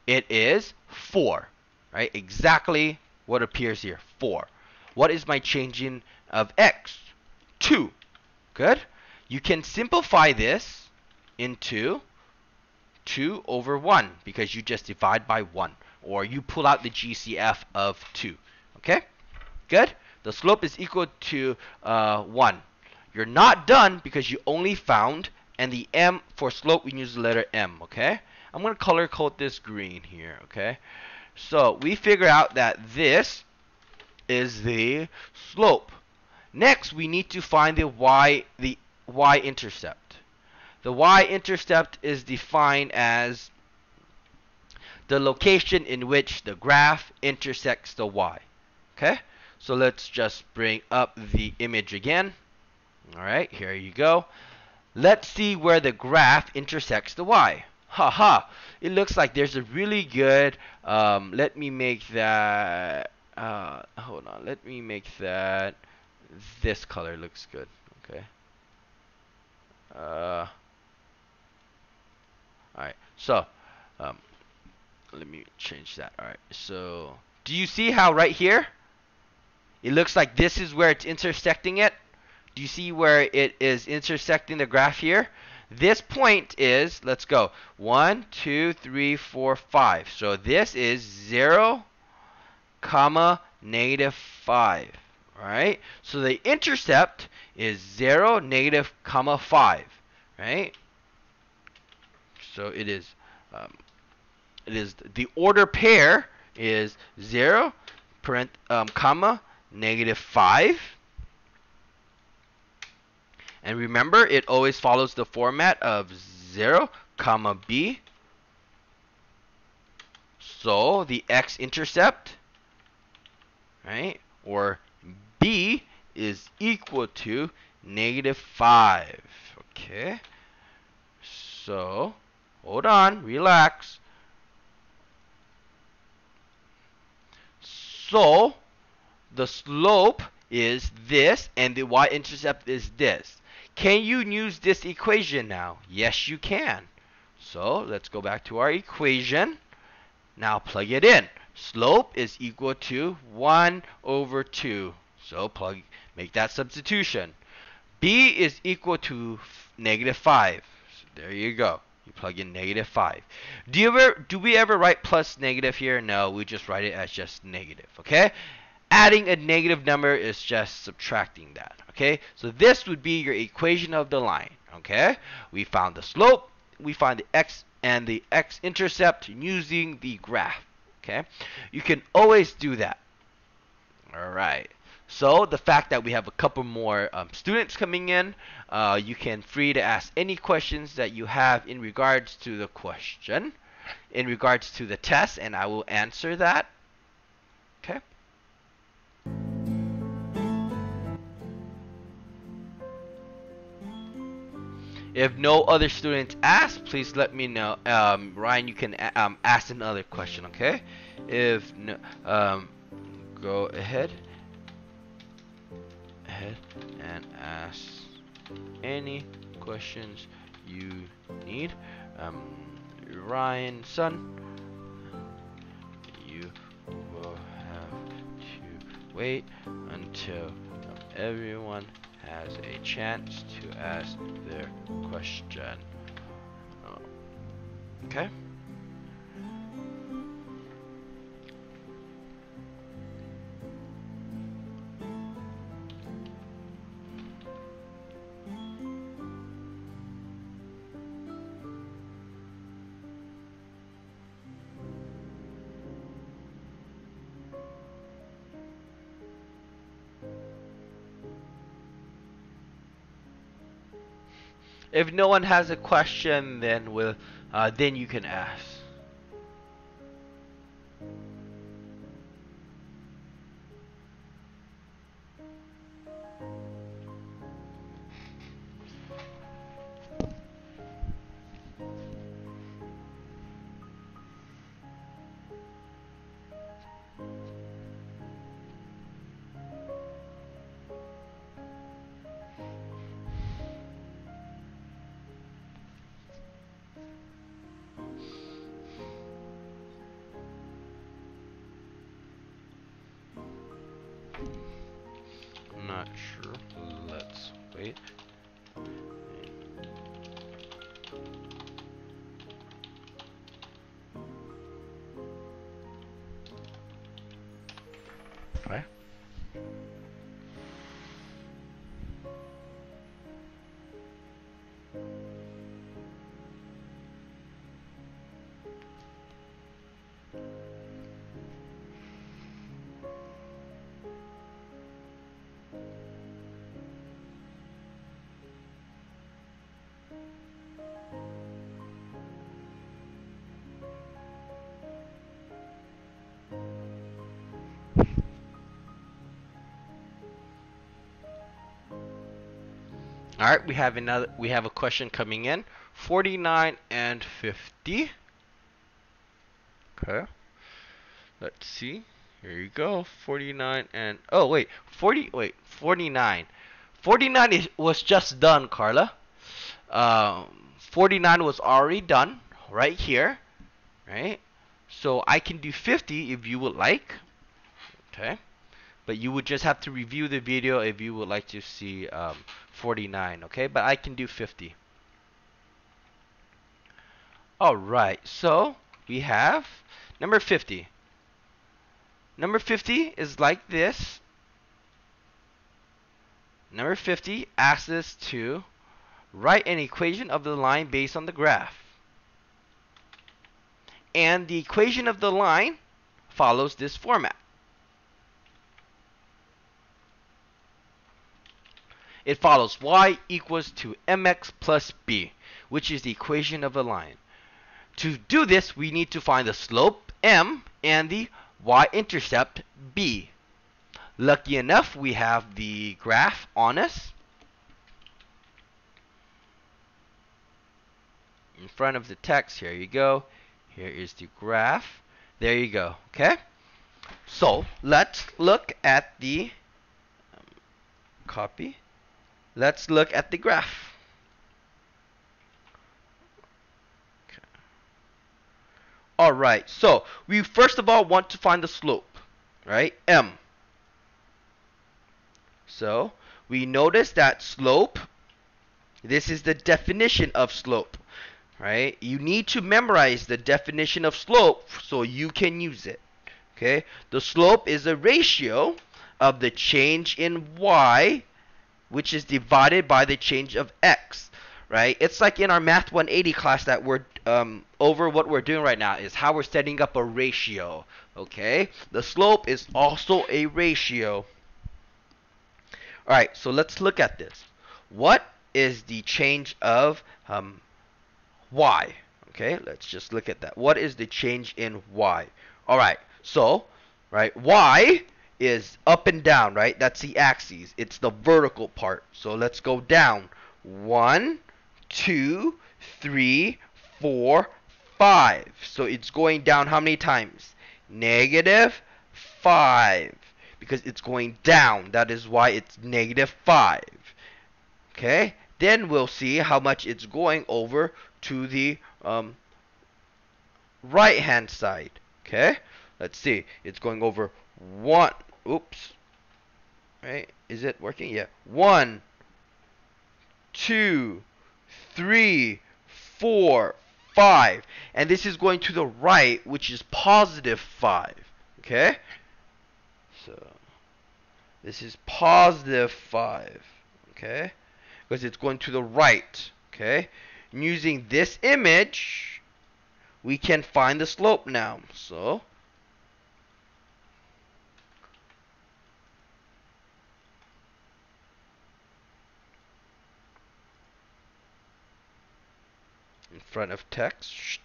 It is 4. Right? Exactly what appears here. 4. What is my change in of x? 2. Good? You can simplify this into 2 over 1 because you just divide by 1. Or you pull out the GCF of 2. Okay? Good? The slope is equal to 1. You're not done because you only found, and the m for slope, we use the letter m. Okay? I'm going to color code this green here. Okay? So, we figure out that this is the slope. Next, we need to find the y-intercept. The y-intercept is defined as the location in which the graph intersects the y. Okay? So let's just bring up the image again. Alright, here you go. Let's see where the graph intersects the y. Haha, it looks like there's a really good, let me make that, hold on, let me make that, this color looks good. Okay. Alright, so let me change that. Alright, so do you see how right here it looks like this is where it's intersecting it? Do you see where it is intersecting the graph here? This point is, let's go, 1, 2, 3, 4, 5. So this is 0, comma, negative 5. Alright, so the intercept is 0, negative, comma 5. Right? So um, it is the order pair is 0, comma, negative 5. And remember, it always follows the format of 0, comma, b. So the x-intercept, right, or b is equal to negative 5. Okay? So, hold on, relax. So, the slope is this, and the y-intercept is this. Can you use this equation now? Yes, you can. So, let's go back to our equation. Now plug it in. Slope is equal to 1 over 2. So, make that substitution. B is equal to negative 5. So there you go. You plug in negative 5. Do we ever write plus negative here? No, we just write it as just negative, okay? Adding a negative number is just subtracting that, okay? So this would be your equation of the line, okay? We found the slope, we find the x and the x-intercept using the graph, okay? You can always do that. All right. So the fact that we have a couple more students coming in, you can free to ask any questions that you have in regards to the question, in regards to the test, and I will answer that. Okay. If no other students ask, please let me know. Ryan, you can ask another question. Okay. If no, go ahead and ask any questions you need. Ryan, son, you will have to wait until everyone has a chance to ask their question. Okay? If no one has a question, then then you can ask. I'm not sure. Let's wait. Okay. All right, we have a question coming in. 49 and 50. Okay. Let's see. Here you go. 49 and 49. 49 was just done, Carla. 49 was already done right here, right? So I can do 50 if you would like. Okay. But you would just have to review the video if you would like to see 49, okay? But I can do 50. Alright, so we have number 50. Number 50 is like this. Number 50 asks us to write an equation of the line based on the graph. And the equation of the line follows this format. It follows y equals to mx plus b, which is the equation of the line. To do this, we need to find the slope m and the y-intercept b. Lucky enough, we have the graph on us in front of the text. Here you go. Here is the graph. There you go. Okay? So, let's look at the copy. Let's look at the graph. Okay. Alright, so we first of all want to find the slope, right? M. So, we notice that slope, this is the definition of slope, right? You need to memorize the definition of slope so you can use it. Okay? The slope is a ratio of the change in y, which is divided by the change of x, right? It's like in our Math 180 class that we're over. What we're doing right now is how we're setting up a ratio, okay? The slope is also a ratio. Alright, so let's look at this. What is the change of y? Okay, let's just look at that. What is the change in y? Alright, so, right, y is up and down, right? That's the axis. It's the vertical part. So let's go down. 1, 2, 3, 4, 5. So it's going down how many times? -5. Because it's going down. That is why it's -5. Okay? Then we'll see how much it's going over to the right hand side. Okay? Let's see. It's going over 1. Oops. Right? Is it working? Yeah. 1, 2, 3, 4, 5. And this is going to the right, which is +5. Okay? So, this is +5. Okay? Because it's going to the right. Okay? And using this image, we can find the slope now. So, in front of text.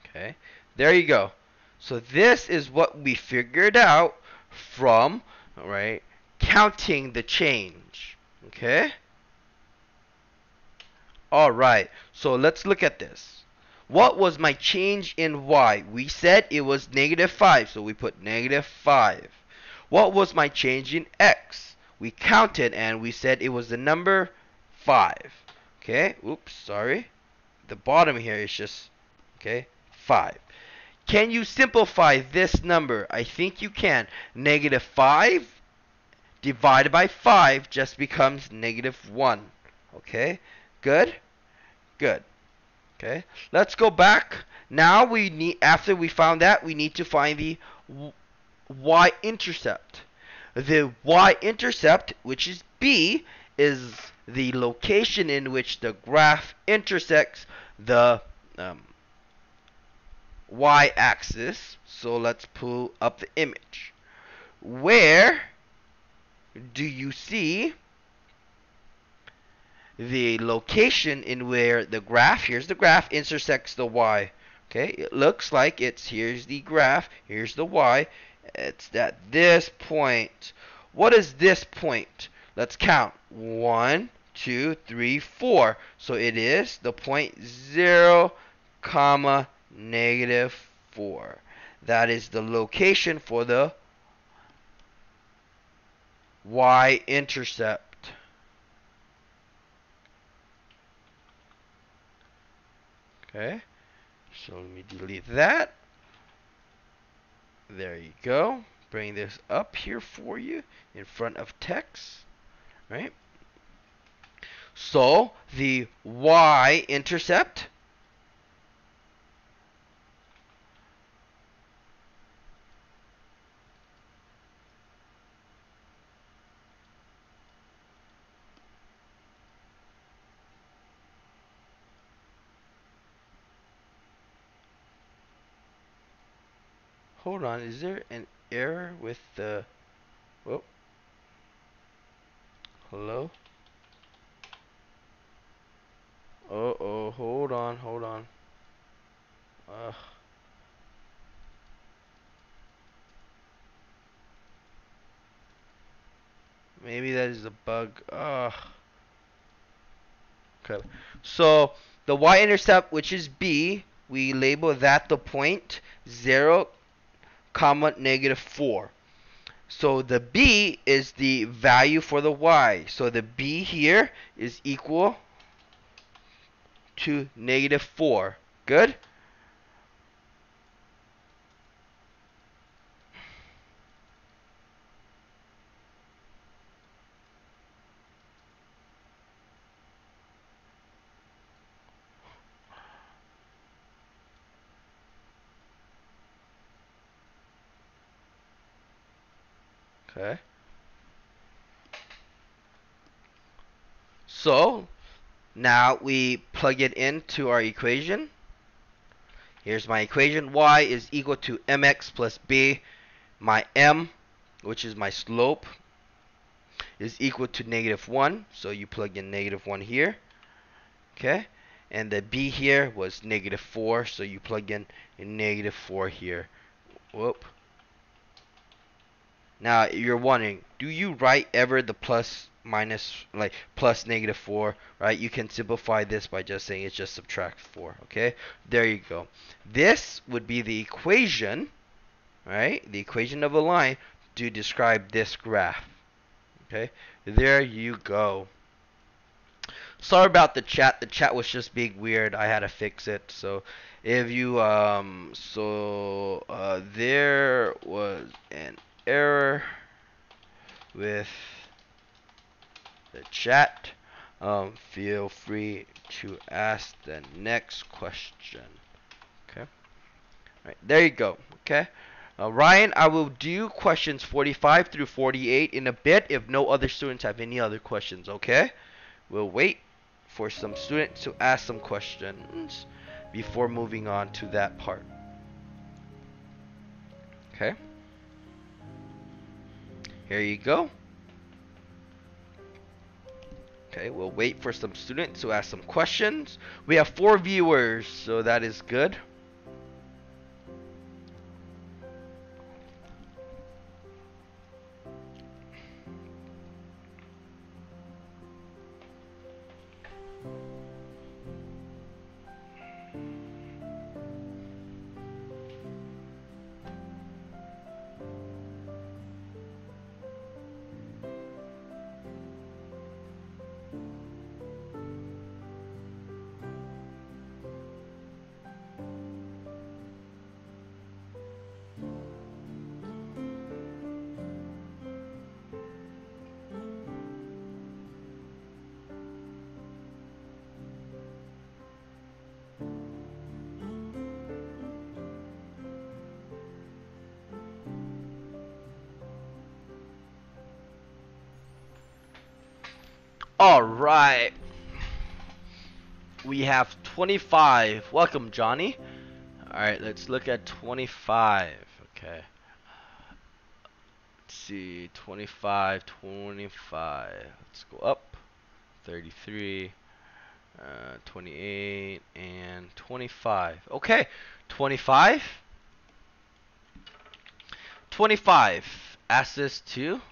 Okay, there you go. So this is what we figured out from, right, counting the change. Okay? Alright, so let's look at this. What was my change in y? We said it was -5, so we put -5. What was my change in x? We counted and we said it was the number 5. Okay, oops, sorry. The bottom here is just, okay, 5. Can you simplify this number? I think you can. -5 divided by 5 just becomes -1. Okay, good? Good. Okay, let's go back. Now we need, after we found that, we need to find the y-intercept. The y-intercept, which is b, is the location in which the graph intersects the y-axis. So let's pull up the image. Where do you see the location in where the graph, here's the graph, intersects the y? Okay, it looks like it's, here's the graph, here's the y, it's at this point. What is this point? Let's count. 1, 2, 3, 4. So it is the point 0, comma, -4. That is the location for the y-intercept. Okay, so let me delete that. There you go. Bring this up here for you in front of text, right? So the y-intercept Hold on, is there an error with the... Whoa. Hello? Uh-oh, hold on, hold on. Maybe that is a bug. Okay. So, the y-intercept, which is b, we label that the point 0, comma, -4. So the b is the value for the y. So the b here is equal to -4. Good? Okay. So, now we plug it into our equation. Here's my equation. Y is equal to mx plus b. My m, which is my slope, is equal to -1. So you plug in -1 here. Okay. And the b here was -4. So you plug in -4 here. Whoop. Now you're wondering, do you write ever the plus minus, like plus -4, right? You can simplify this by just saying it's just subtract 4, okay? There you go. This would be the equation, right? The equation of a line to describe this graph, okay? There you go. Sorry about the chat. The chat was just being weird. I had to fix it. So if you there was an error with the chat. Feel free to ask the next question. Okay. All right. There you go. Okay. Ryan, I will do questions 45 through 48 in a bit if no other students have any other questions. Okay. We'll wait for some students to ask some questions before moving on to that part. Okay. Here you go. Okay, we'll wait for some students to ask some questions. We have 4 viewers, so that is good. All right. We have 25. Welcome, Johnny. All right, let's look at 25. Okay. Let's see. 25, 25. Let's go up. 33, 28, and 25. Okay. 25. 25. Ask this to...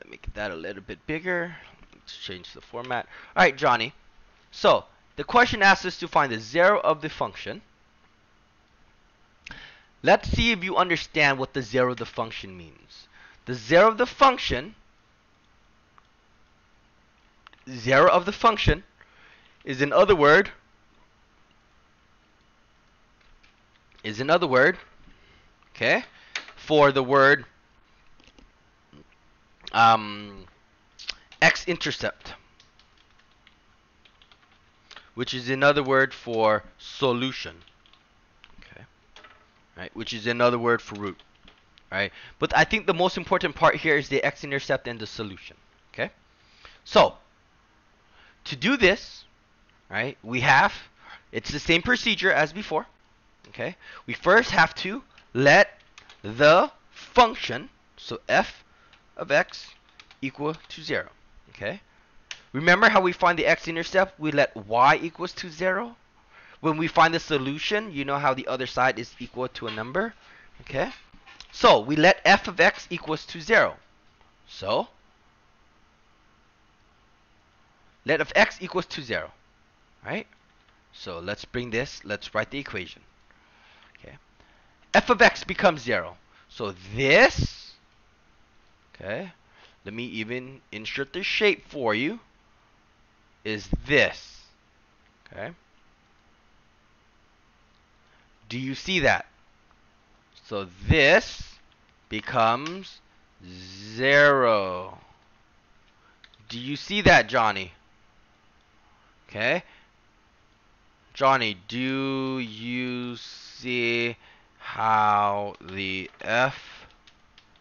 Make that a little bit bigger. Let's change the format. Alright, Johnny. So, the question asks us to find the 0 of the function. Let's see if you understand what the 0 of the function means. The 0 of the function, 0 of the function is another word, okay, for the word X-Intercept, which is another word for solution, okay, right, which is another word for root, right? But I think the most important part here is the X-Intercept and the solution, okay? So, to do this, right, we have It's the same procedure as before. Okay, we first have to let the function, so f of x equal to 0. Okay, remember how we find the x-intercept? We let y equals to 0. When we find the solution, you know how the other side is equal to a number. Okay, so we let f of x equals to 0. So let of x equals to 0. Right? So let's write the equation. Okay, f of x becomes 0. So this, okay, let me even insert the shape for you, is this. Okay, do you see that? So this becomes 0. Do you see that, Johnny? Okay, Johnny, do you see how the f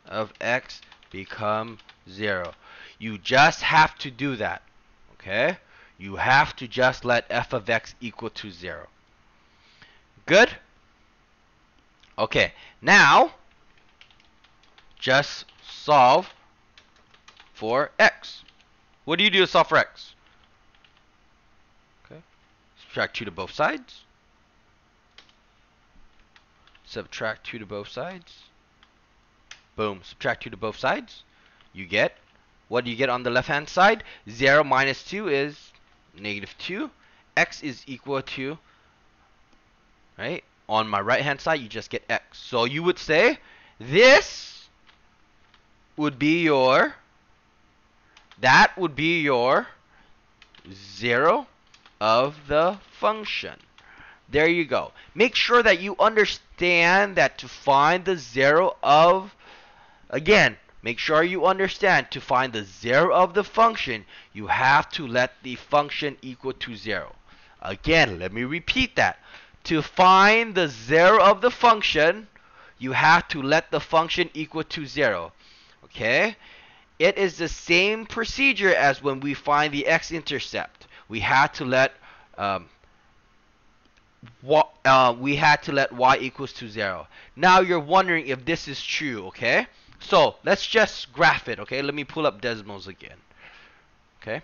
of x become 0? You just have to do that. Okay? You have to just let f of x equal to 0. Good? Okay, now just solve for x. What do you do to solve for x? Okay. Subtract 2 to both sides. Subtract 2 to both sides. Boom. Subtract 2 to both sides. You get, what do you get on the left hand side? 0 minus 2 is negative 2. X is equal to, right? On my right hand side, you just get x. So you would say this would be your, that would be your 0 of the function. There you go. Make sure that you understand that to find the 0 of, again, make sure you understand to find the 0 of the function, you have to let the function equal to 0. Again, let me repeat that. To find the 0 of the function, you have to let the function equal to 0. Okay? It is the same procedure as when we find the x-intercept. We had to let y equals to 0. Now you're wondering if this is true, okay? So let's just graph it, okay? Let me pull up Desmos again. Okay?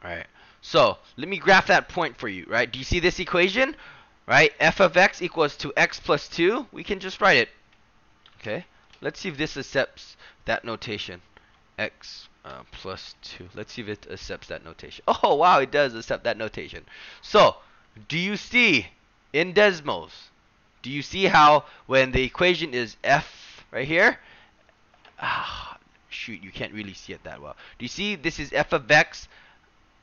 Alright. So let me graph that point for you, right? Do you see this equation? Right? F of x equals to x plus 2. We can just write it. Okay? Let's see if this accepts that notation. X plus 2. Let's see if it accepts that notation. Oh, wow, it does accept that notation. So, do you see in Desmos, do you see how when the equation is f right here? Shoot, you can't really see it that well. Do you see this is f of x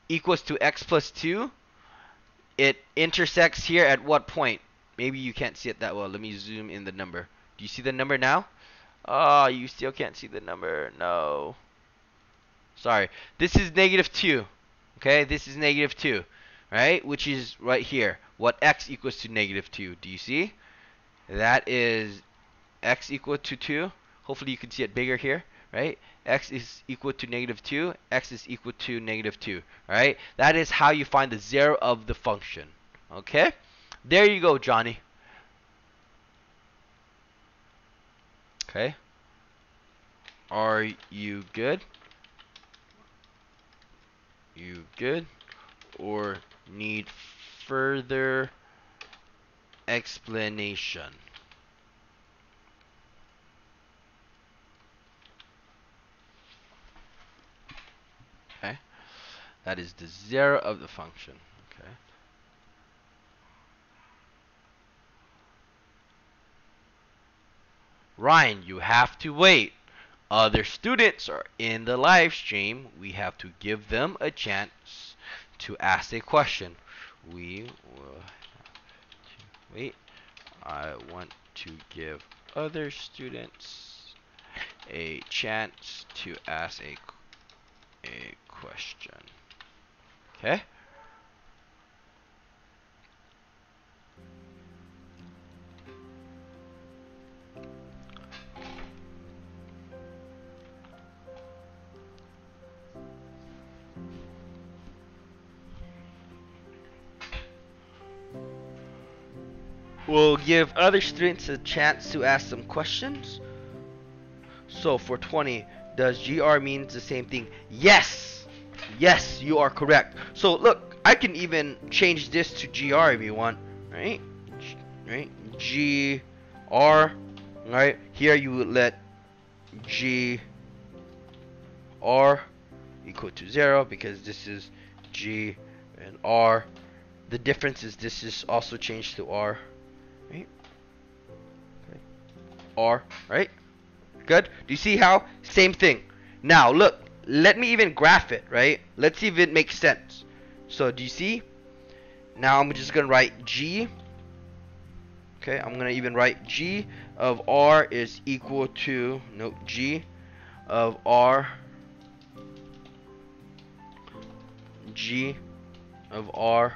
equals to x plus 2? It intersects here at what point? Maybe you can't see it that well. Let me zoom in the number. Do you see the number now? Oh, you still can't see the number. No. Sorry. This is negative 2. Okay, this is negative 2. Right? Which is right here. What x equals to negative 2. Do you see? That is x equal to 2. Hopefully you can see it bigger here. Right? X is equal to negative 2. X is equal to negative 2. Right? That is how you find the 0 of the function. Okay? There you go, Johnny. Okay? Are you good? You good? Or need further explanation? Okay? That is the 0 of the function. Okay? Ryan, you have to wait. Other students are in the live stream. We have to give them a chance to ask a question. We will have to wait. I want to give other students a chance to ask a question. Okay? we'll give other students a chance to ask some questions. So for 20, does GR means the same thing? Yes! Yes, you are correct. So look, I can even change this to GR if you want, right? Right? GR, right? Here you would let GR equal to 0 because this is G and R. The difference is this is also changed to R, right? Okay. R, right? Good. Do you see how? Same thing. Now look, let me even graph it, right? Let's see if it makes sense. So do you see? Now I'm just gonna write G. Okay, I'm gonna even write G of R is equal to G of R. G of R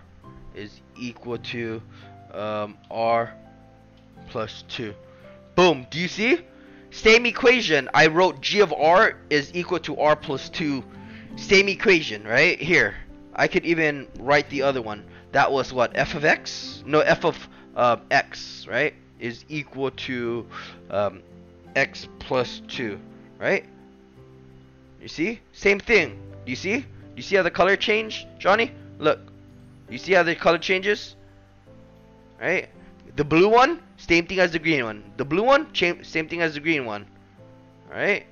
is equal to R plus 2. Boom. Do you see? Same equation. I wrote G of R is equal to R plus 2. Same equation, right? Here. I could even write the other one. That was what? F of X? No, F of X, right? Is equal to X plus 2, right? You see? Same thing. Do you see? Do you see how the color changed, Johnny? Look. You see how the color changes? Right? The blue one, same thing as the green one. The blue one, same thing as the green one. Right?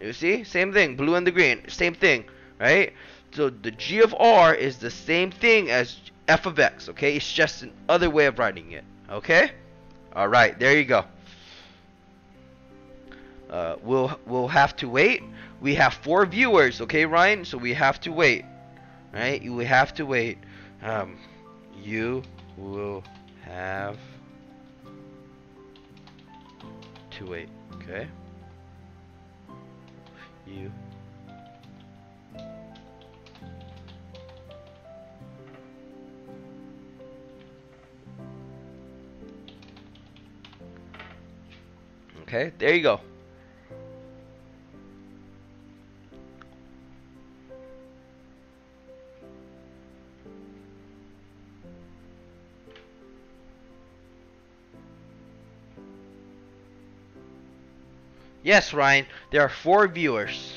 You see? Same thing. Blue and the green. Same thing. Right? So the G of R is the same thing as F of X. Okay? It's just another way of writing it. Okay? Alright. There you go. We'll have to wait. We have 4 viewers. Okay, Ryan? So we have to wait. Right? You will have to wait. You will have to wait. Okay? You. Okay, there you go. Yes, Ryan, there are 4 viewers.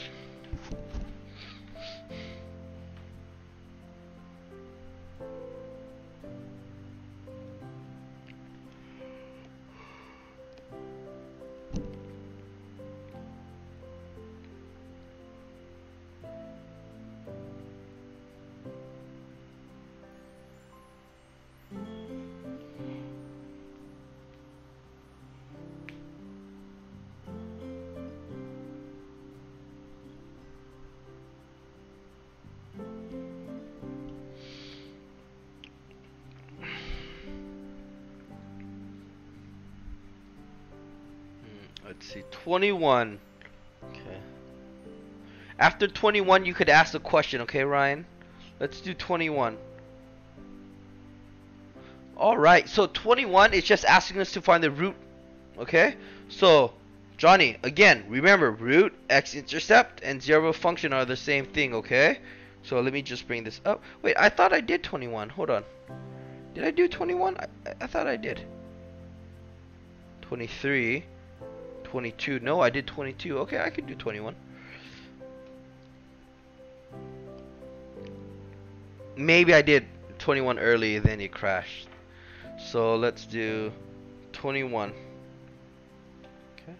Let's see, 21. Okay. After 21, you could ask a question, okay, Ryan? Let's do 21. Alright, so 21 is just asking us to find the root, okay? So, Johnny, again, remember, root, X-intercept, and zero function are the same thing, okay? So let me just bring this up. Wait, I thought I did 21. Hold on. Did I do 21? I thought I did. 23. 22. No, I did 22. Okay, I can do 21. Maybe I did 21 early, then it crashed. So let's do 21. Okay.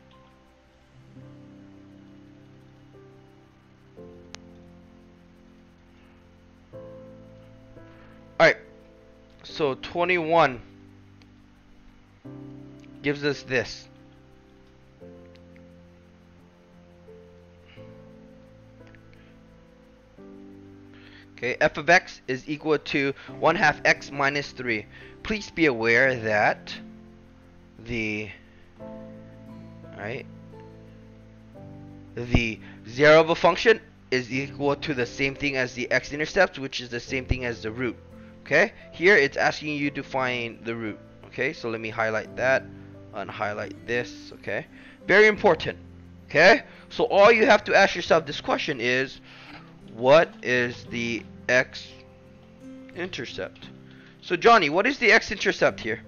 Alright. So 21 gives us this. Okay, f of x is equal to 1/2 x minus 3. Please be aware that the zero of a function is equal to the same thing as the x-intercept, which is the same thing as the root. Okay, here it's asking you to find the root. Okay, so let me highlight that, unhighlight this. Okay, very important. Okay, so all you have to ask yourself this question is, what is the x-intercept? So Johnny, what is the x-intercept here?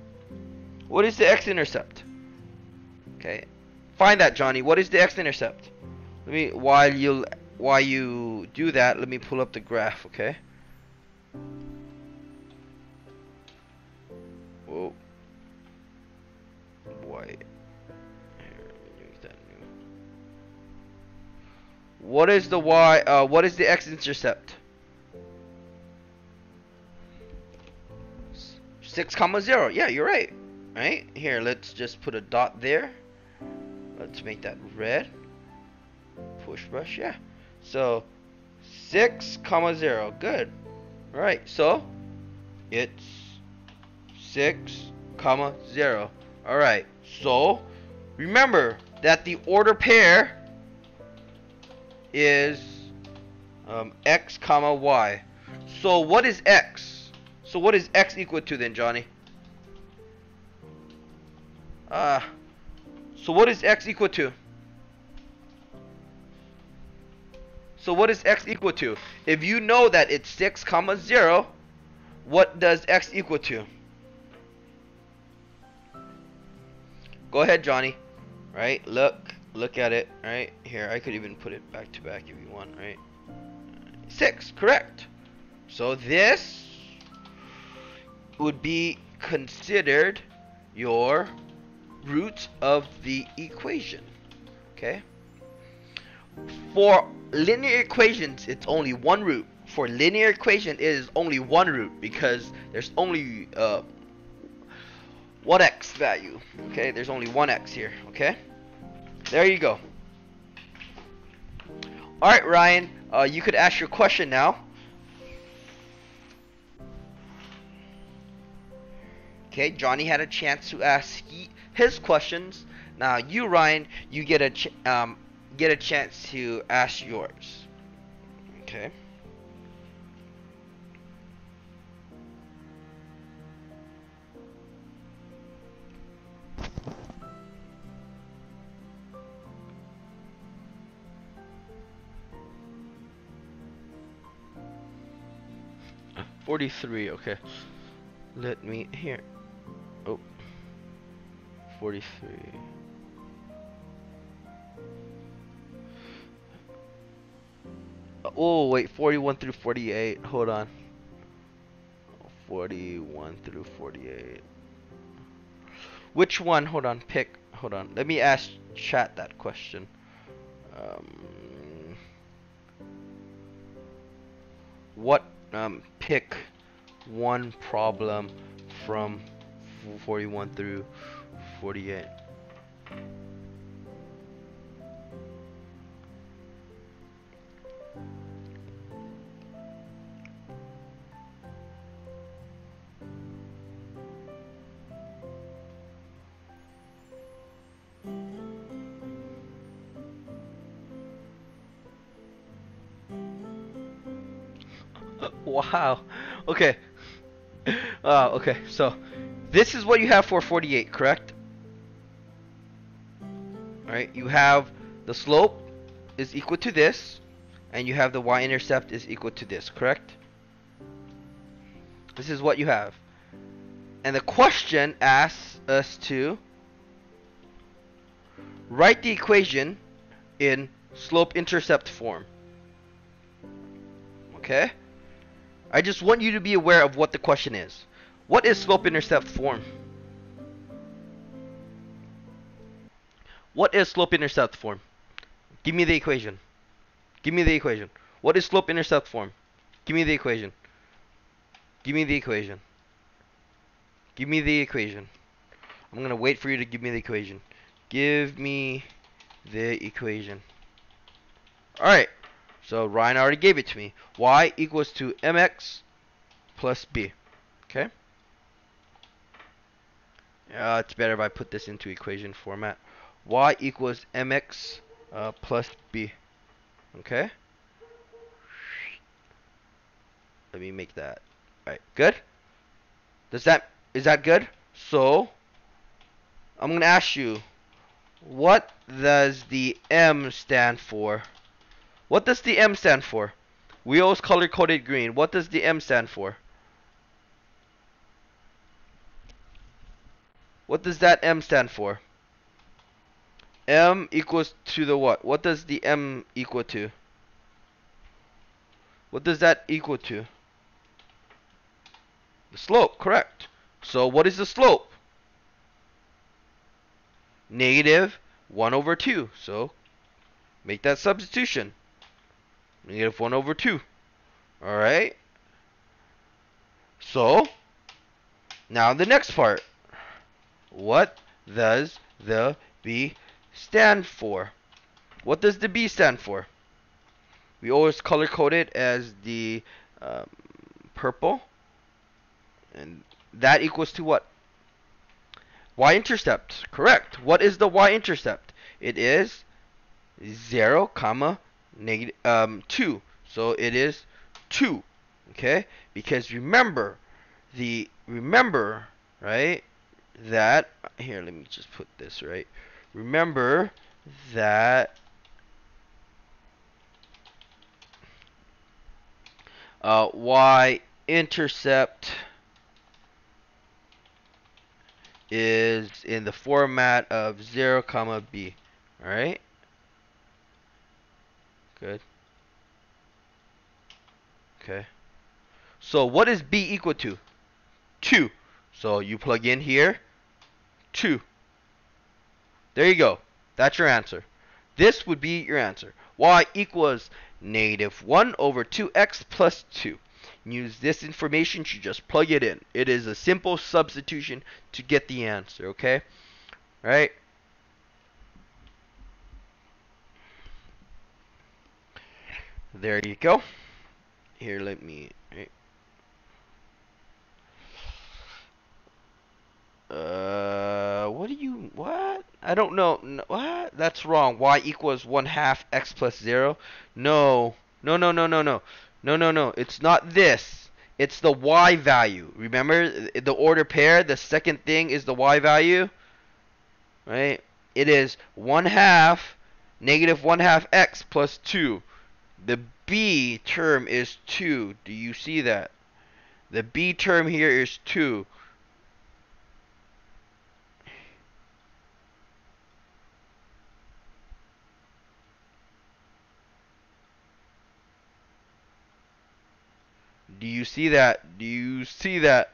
What is the x-intercept? Okay. Find that, Johnny. What is the x-intercept? Let me while you do that, let me pull up the graph, okay? Whoa. Boy. Here, let me make that new. What is the what is the x-intercept? 6, 0. Yeah, you're right. Right? Here, let's just put a dot there. Let's make that red. Push brush, yeah. So 6, 0. Good. Alright, so it's 6, 0. Alright, so remember that the order pair is x, y. So what is x? So what is x equal to then, Johnny? So what is x equal to? So what is x equal to? If you know that it's 6, 0, what does x equal to? Go ahead, Johnny. Right? Look at it. Right? Here, I could even put it back to back if you want, right? 6, correct. So this would be considered your root of the equation. Okay? For linear equations, it's only one root. For linear equation, it is only one root because there's only one x value. Okay? There's only one x here. Okay? There you go. Alright, Ryan. You could ask your question now. Okay, Johnny had a chance to ask his questions. Now you, Ryan, you get a chance to ask yours. Okay. $43. Okay. Let me here. Oh. 43. Oh, wait, 41 through 48. Hold on. 41 through 48. Which one? Hold on. Pick. Hold on. Let me ask chat that question. What? Pick one problem from 41 through 48. Wow. Okay. Okay. So this is what you have for 48, correct? All right. You have the slope is equal to this, and you have the y-intercept is equal to this, correct? This is what you have. And the question asks us to write the equation in slope-intercept form. Okay? I just want you to be aware of what the question is. What is slope-intercept form? What is slope-intercept form? Give me the equation. Give me the equation. What is slope-intercept form? Give me the equation. Give me the equation. Give me the equation. I'm gonna wait for you to give me the equation. Give me the equation. Alright. So Ryan already gave it to me. Y equals to mx plus b. Okay? It's better if I put this into equation format. Y equals mx plus b. Okay? Let me make that. Alright, good? Is that good? So I'm gonna ask you, what does the M stand for? What does the M stand for? We always color coded green. What does the M stand for? What does that m stand for? M equals to the what? What does the m equal to? What does that equal to? The slope, correct. So what is the slope? Negative 1 over 2. So make that substitution. Negative 1 over 2. Alright? So, now the next part. What does the B stand for? What does the B stand for? We always color code it as the purple. And that equals to what? Y-intercept. Correct. What is the y-intercept? It is 0, comma, negative 2. So it is 2. Okay? Because remember, right, that, here, let me just put this right. Remember that y-intercept is in the format of 0, comma, b. Alright? Good. Okay. So what is b equal to? 2. So you plug in here, 2. There you go. That's your answer. This would be your answer. Y equals negative 1 over 2x plus 2. Use this information to just plug it in. It is a simple substitution to get the answer, okay? Right? There you go. Here, let me... Right. What? I don't know. What? That's wrong. Y equals 1/2 x plus 0. No. No, no, no, no, no. No, no, no. It's not this. It's the y value. Remember the order pair? The second thing is the y value. Right? It is 1/2 negative 1/2 x plus 2. The b term is 2. Do you see that? The b term here is 2. Do you see that? Do you see that?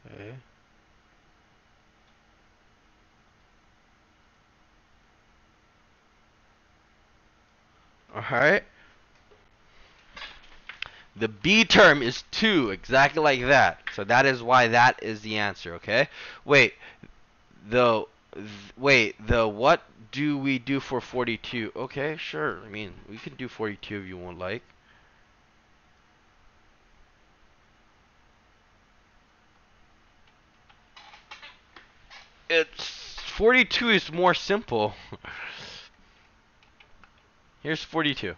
Okay. Alright. The B term is 2, exactly like that. So that is why that is the answer, okay? Wait, the what do we do for 42? Okay, sure. I mean, we can do 42 if you won't like. It's 42 is more simple. Here's 42.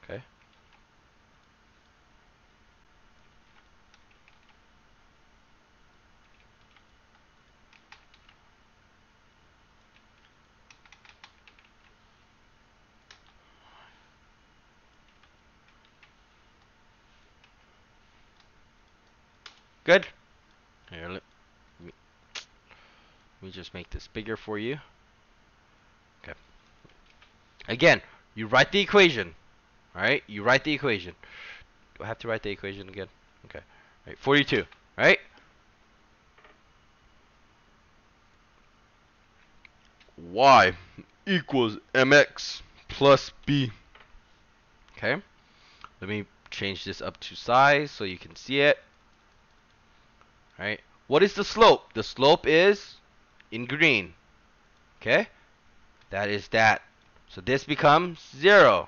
Okay. Good. Here, let me just make this bigger for you. Okay. Again, you write the equation. Alright? You write the equation. Do I have to write the equation again? Okay. Right, 42. Right? Y equals mx plus b. Okay? Let me change this up to size so you can see it. Alright? What is the slope? The slope is in green. Okay? That is that. So this becomes 0.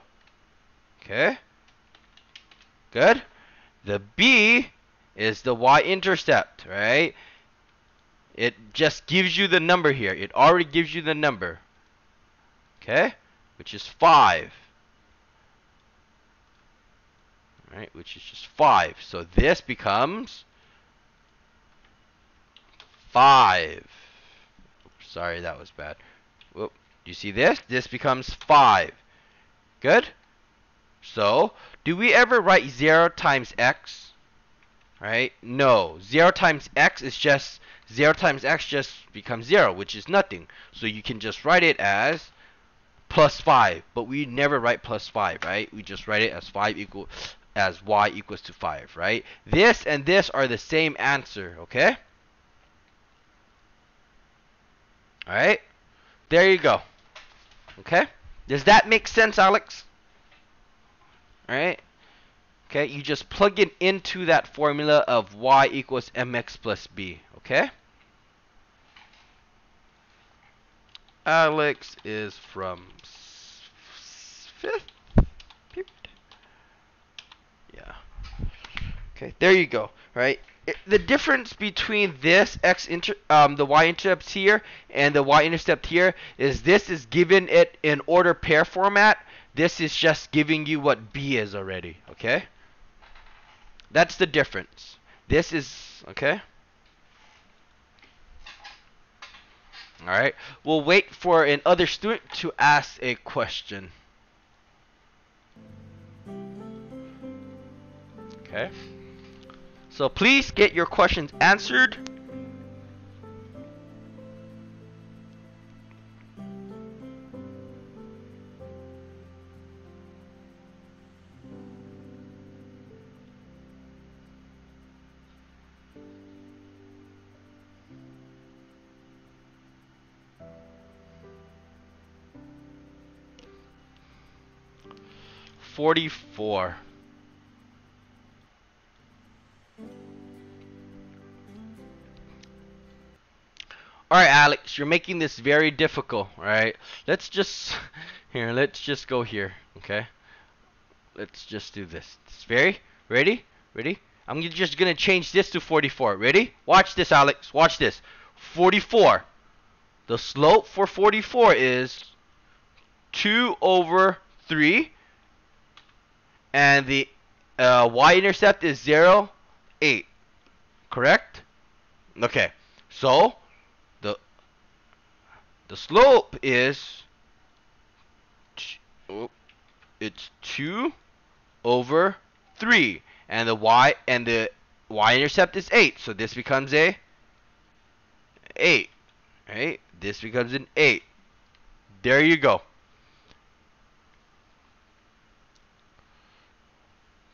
Okay? Good? The b is the y-intercept, right? It just gives you the number here. It already gives you the number. Okay? Which is 5. Right? Which is just 5. So this becomes 5. Oops, sorry, that was bad. Whoop. Do you see this? This becomes 5. Good? So, do we ever write 0 times x? Right? No. 0 times x is just 0 times x just becomes 0, which is nothing. So you can just write it as plus 5, but we never write plus 5, right? We just write it as y equals to 5, right? This and this are the same answer, okay? All right? There you go. Okay? Does that make sense, Alex? All right? Okay, you just plug it into that formula of y equals mx plus b, okay? Alex is from 5th period. Yeah. Okay, there you go, right? The difference between this the y-intercept here and the y-intercept here is this is given it in order pair format. This is just giving you what b is already, okay? That's the difference. This is, okay? Alright, we'll wait for another student to ask a question. Okay? So please get your questions answered. $44. Alright, Alex, you're making this very difficult, alright? Let's just go here, okay? Let's just do this. Ready? I'm just gonna change this to 44. Ready? Watch this, Alex. Watch this. 44. The slope for 44 is 2 over 3. And the y-intercept is 0, 8. Correct? Okay. So, the slope is it's 2 over 3, and the y-intercept is 8, so this becomes a 8, right? This becomes an 8. There you go.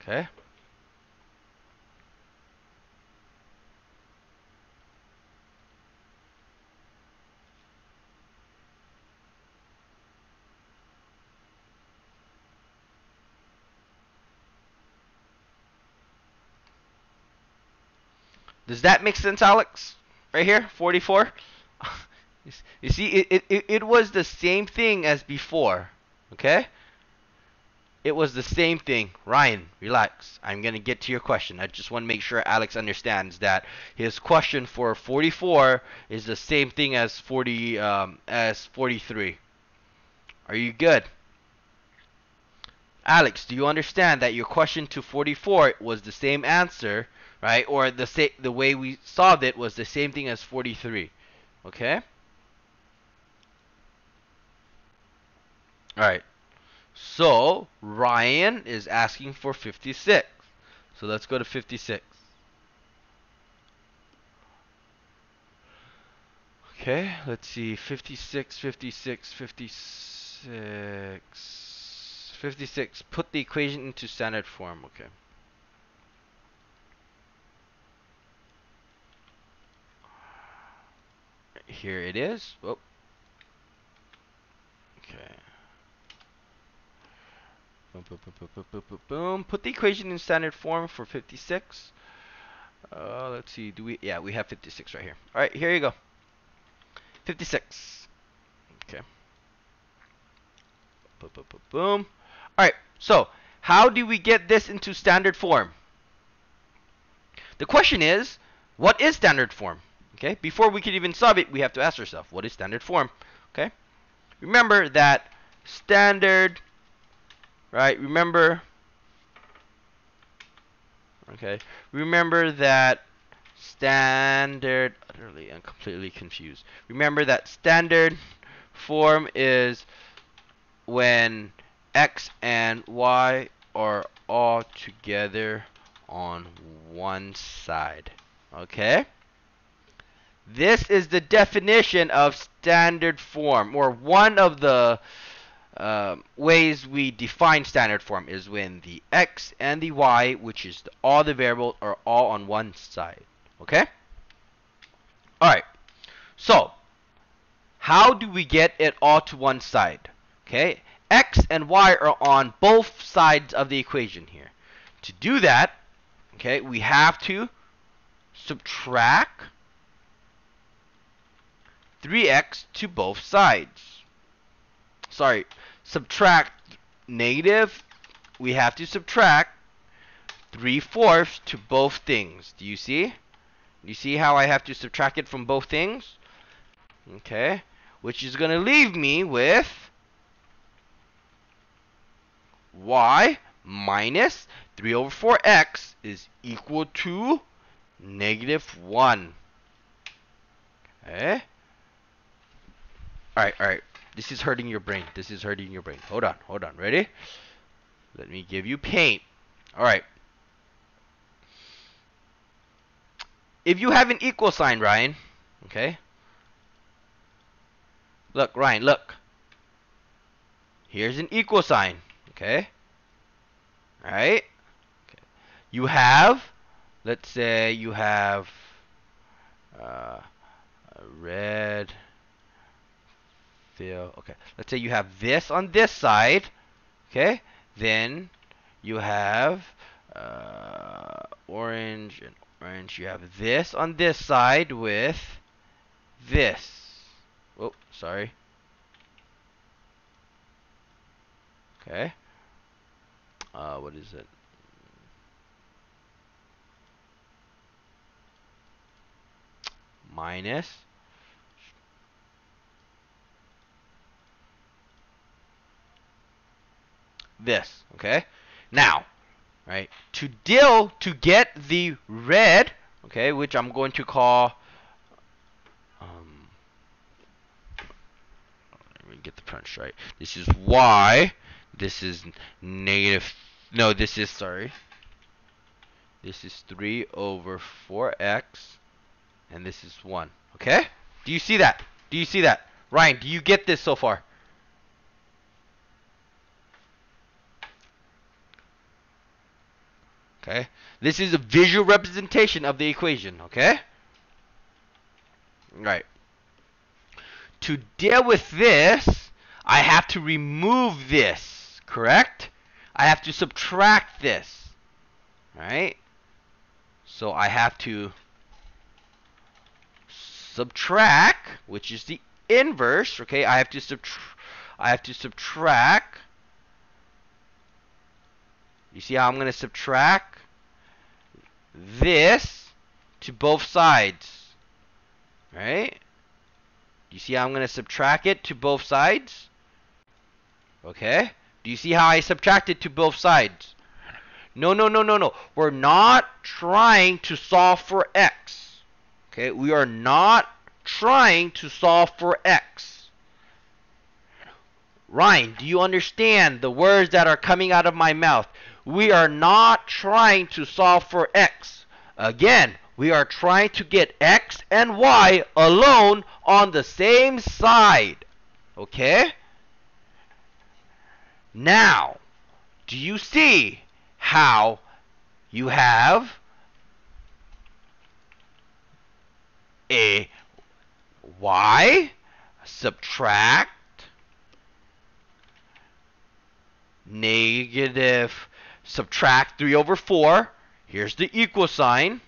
Okay. Does that make sense, Alex? Right here, 44. You see, it was the same thing as before. Okay? It was the same thing. Ryan, relax. I'm going to get to your question. I just want to make sure Alex understands that his question for 44 is the same thing as 43. Are you good? Alex, do you understand that your question to 44 was the same answer, right? Or the way we solved it was the same thing as 43. Okay? All right. So, Ryan is asking for 56. So, let's go to 56. Okay, let's see. 56, 56, 56. 56. Put the equation into standard form. Okay. Here it is. Oh. Okay. Boom, boom, boom, boom, boom, boom, boom, boom. Put the equation in standard form for 56. Let's see. Yeah, we have 56 right here. All right, here you go. 56. Okay. Boom, boom, boom, boom. All right. So, how do we get this into standard form? The question is, what is standard form? Okay. Before we can even solve it, we have to ask ourselves, what is standard form? Okay. Remember that standard, right? Remember that standard, utterly and completely confused. Remember that standard form is when x and y are all together on one side. Okay? This is the definition of standard form, or one of the ways we define standard form is when the x and the y, which is all the variables, are all on one side. Okay? Alright. So, how do we get it all to one side? Okay? X and y are on both sides of the equation here. To do that, okay, we have to subtract 3x to both sides. Sorry, subtract negative. We have to subtract 3/4 to both things. Do you see? Do you see how I have to subtract it from both things? Okay, which is going to leave me with y minus 3/4x is equal to -1. Okay? Alright. This is hurting your brain. This is hurting your brain. Hold on. Ready? Let me give you paint. Alright. If you have an equal sign, Ryan, okay? Look, Ryan, look. Here's an equal sign, okay? Alright? Okay. You have, let's say you have a red fill. Okay, let's say you have this on this side, okay? Then you have orange and orange. You have this on this side with this. Oh, sorry. Okay. What is it? Minus this. Okay. Now, right, to get the red, okay, which I'm going to call let me get the punch right. This is y. This is negative. No, this is, sorry. This is 3/4x, and this is 1. Okay? Do you see that? Do you see that? Ryan, do you get this so far? Okay? This is a visual representation of the equation, okay? Right. To deal with this, I have to remove this, correct? I have to subtract this. Right? So I have to subtract, which is the inverse, okay? I have to subtract. You see how I'm going to subtract this to both sides, right? You see how I'm going to subtract it to both sides? Okay? Do you see how I subtract it to both sides? No. We're not trying to solve for x. Okay? We are not trying to solve for x. Ryan, do you understand the words that are coming out of my mouth? We are not trying to solve for x. Again, we are trying to get x and y alone on the same side. Okay? Now, do you see how you have a y subtract negative, subtract 3/4. Here's the equal sign.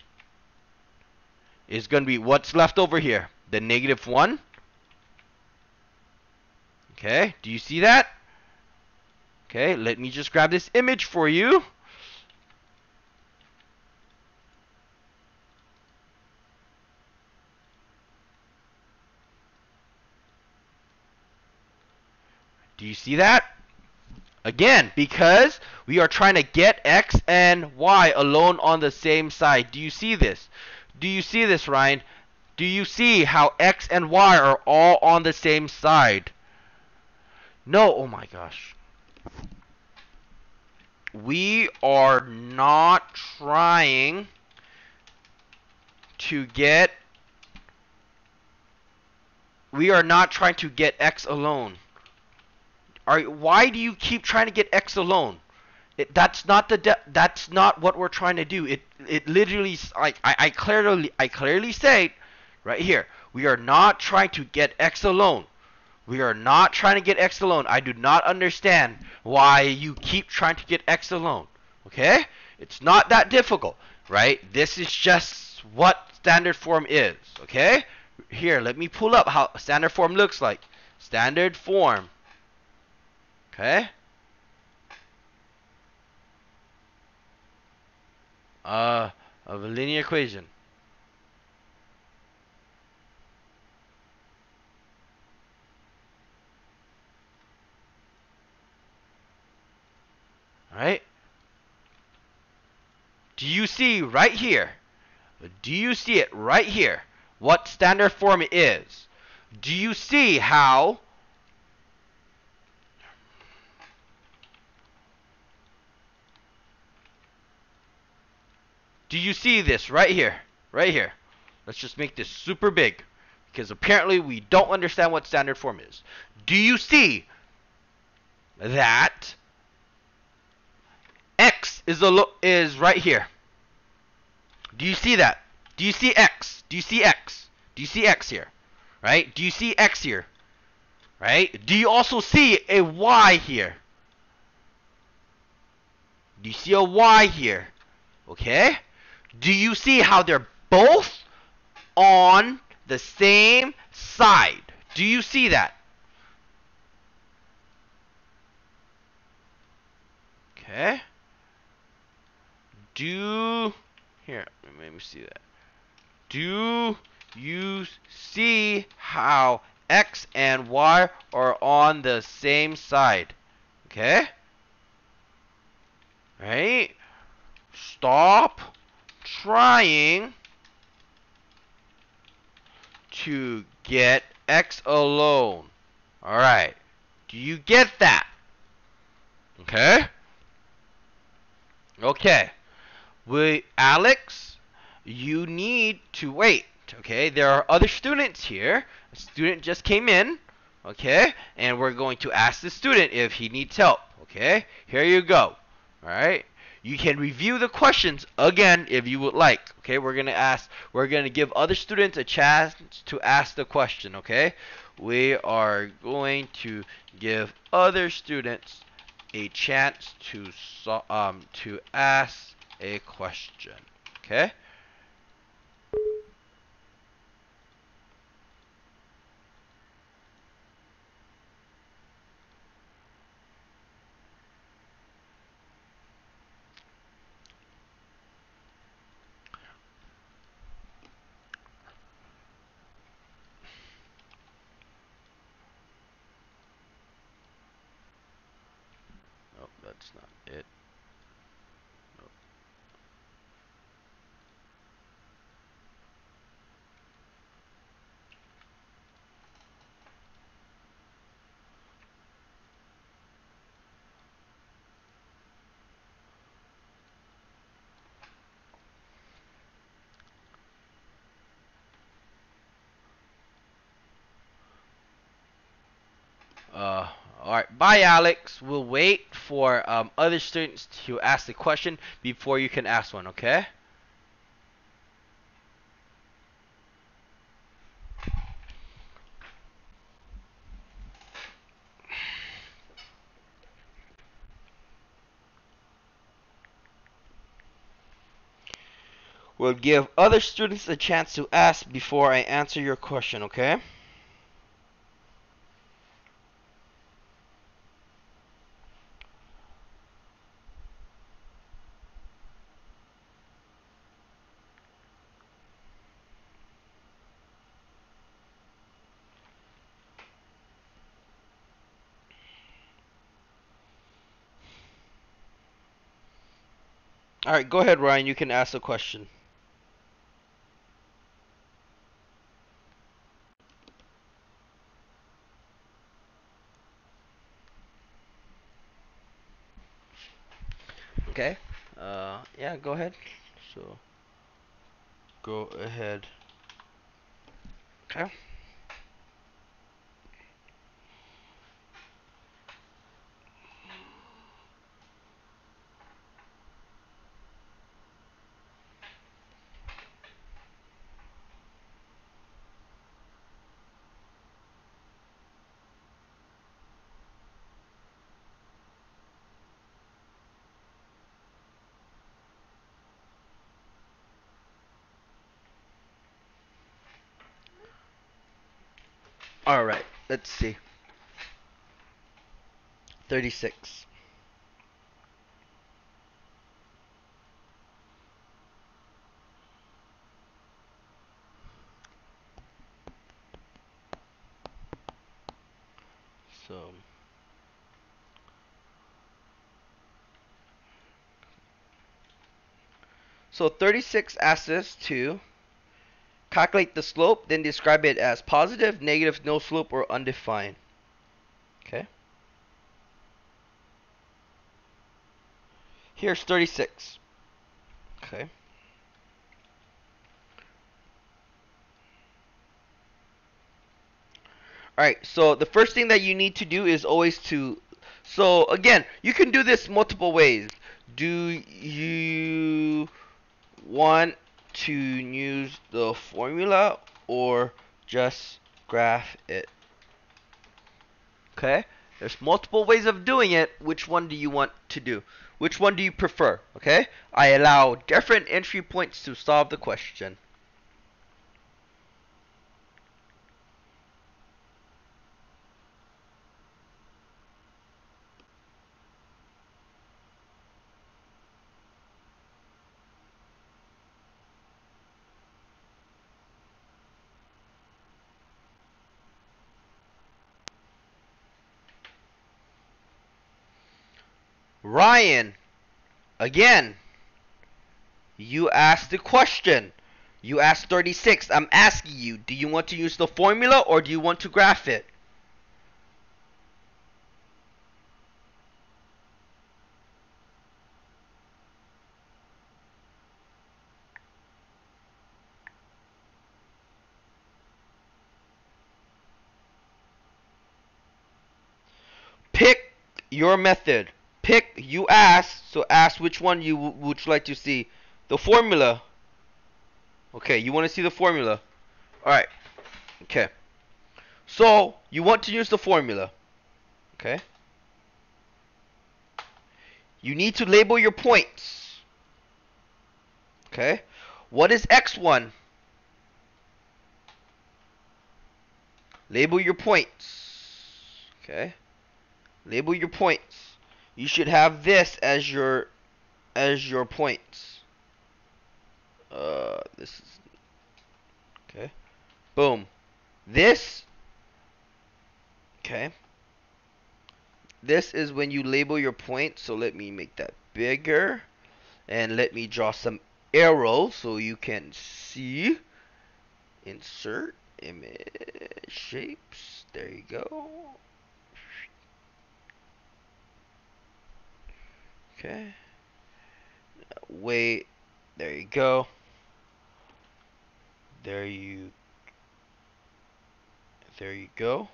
Is going to be what's left over here? The -1. Okay, do you see that? Okay, let me just grab this image for you. Do you see that? Again, because we are trying to get x and y alone on the same side. Do you see this? Do you see this, Ryan? Do you see how x and y are all on the same side? No, oh my gosh. we are not trying to get X alone. Why do you keep trying to get X alone? That's not that's not what we're trying to do. It literally, I clearly state right here, we are not trying to get X alone. We are not trying to get X alone. I do not understand why you keep trying to get X alone. Okay? It's not that difficult, right? This is just what standard form is. Okay? Here, let me pull up how standard form looks like. Standard form. Okay? Of a linear equation. Alright? Do you see right here? Do you see it right here? What standard form is? Do you see how do you see this right here? Right here. Let's just make this super big because apparently we don't understand what standard form is. Do you see that X is right here? Do you see that? Do you see X? Do you see X? Do you see X here? Right? Do you see X here? Right? Do you also see a Y here? Do you see a Y here? Okay? Do you see how they're both on the same side? Do you see that? Okay. Here, let me see that. Do you see how X and Y are on the same side? Okay? Right? Stop trying to get X alone. Alright. Do you get that? Okay? Okay. Alex, you need to wait. Okay? There are other students here. A student just came in. Okay? And we're going to ask the student if he needs help. Okay? Here you go. Alright? You can review the questions again if you would like. Okay, we're gonna give other students a chance to ask the question. Okay, we are going to give other students a chance to ask a question. Okay. Nope, that's not it. Nope. Alright, bye Alex. We'll wait for other students to ask the question before you can ask one, okay? We'll give other students a chance to ask before I answer your question, okay? Alright, go ahead, Ryan. You can ask the question. Okay. Yeah, go ahead. So, go ahead. Okay. All right. Let's see. 36. So, 36 asks us to calculate the slope, then describe it as positive, negative, no slope, or undefined. Okay. Here's 36. Okay. Alright, so the first thing that you need to do is always to... So, again, you can do this multiple ways. Do you want to use the formula or just graph it? Okay? There's multiple ways of doing it. Which one do you want to do? Which one do you prefer? Okay? I allow different entry points to solve the question. Ryan, again, you asked the question. You asked 36. I'm asking you, do you want to use the formula or do you want to graph it? Pick your method. Pick, you ask, so ask which one you would you like to see. The formula. Okay, you want to see the formula. Alright, okay. So, you want to use the formula. Okay. You need to label your points. Okay. What is x1? Label your points. Okay. Label your points. You should have this as your points. This is okay. Boom. This. Okay. This is when you label your points. So let me make that bigger, and let me draw some arrows so you can see. Insert image shapes. There you go. Okay. Wait. There you go. There you go.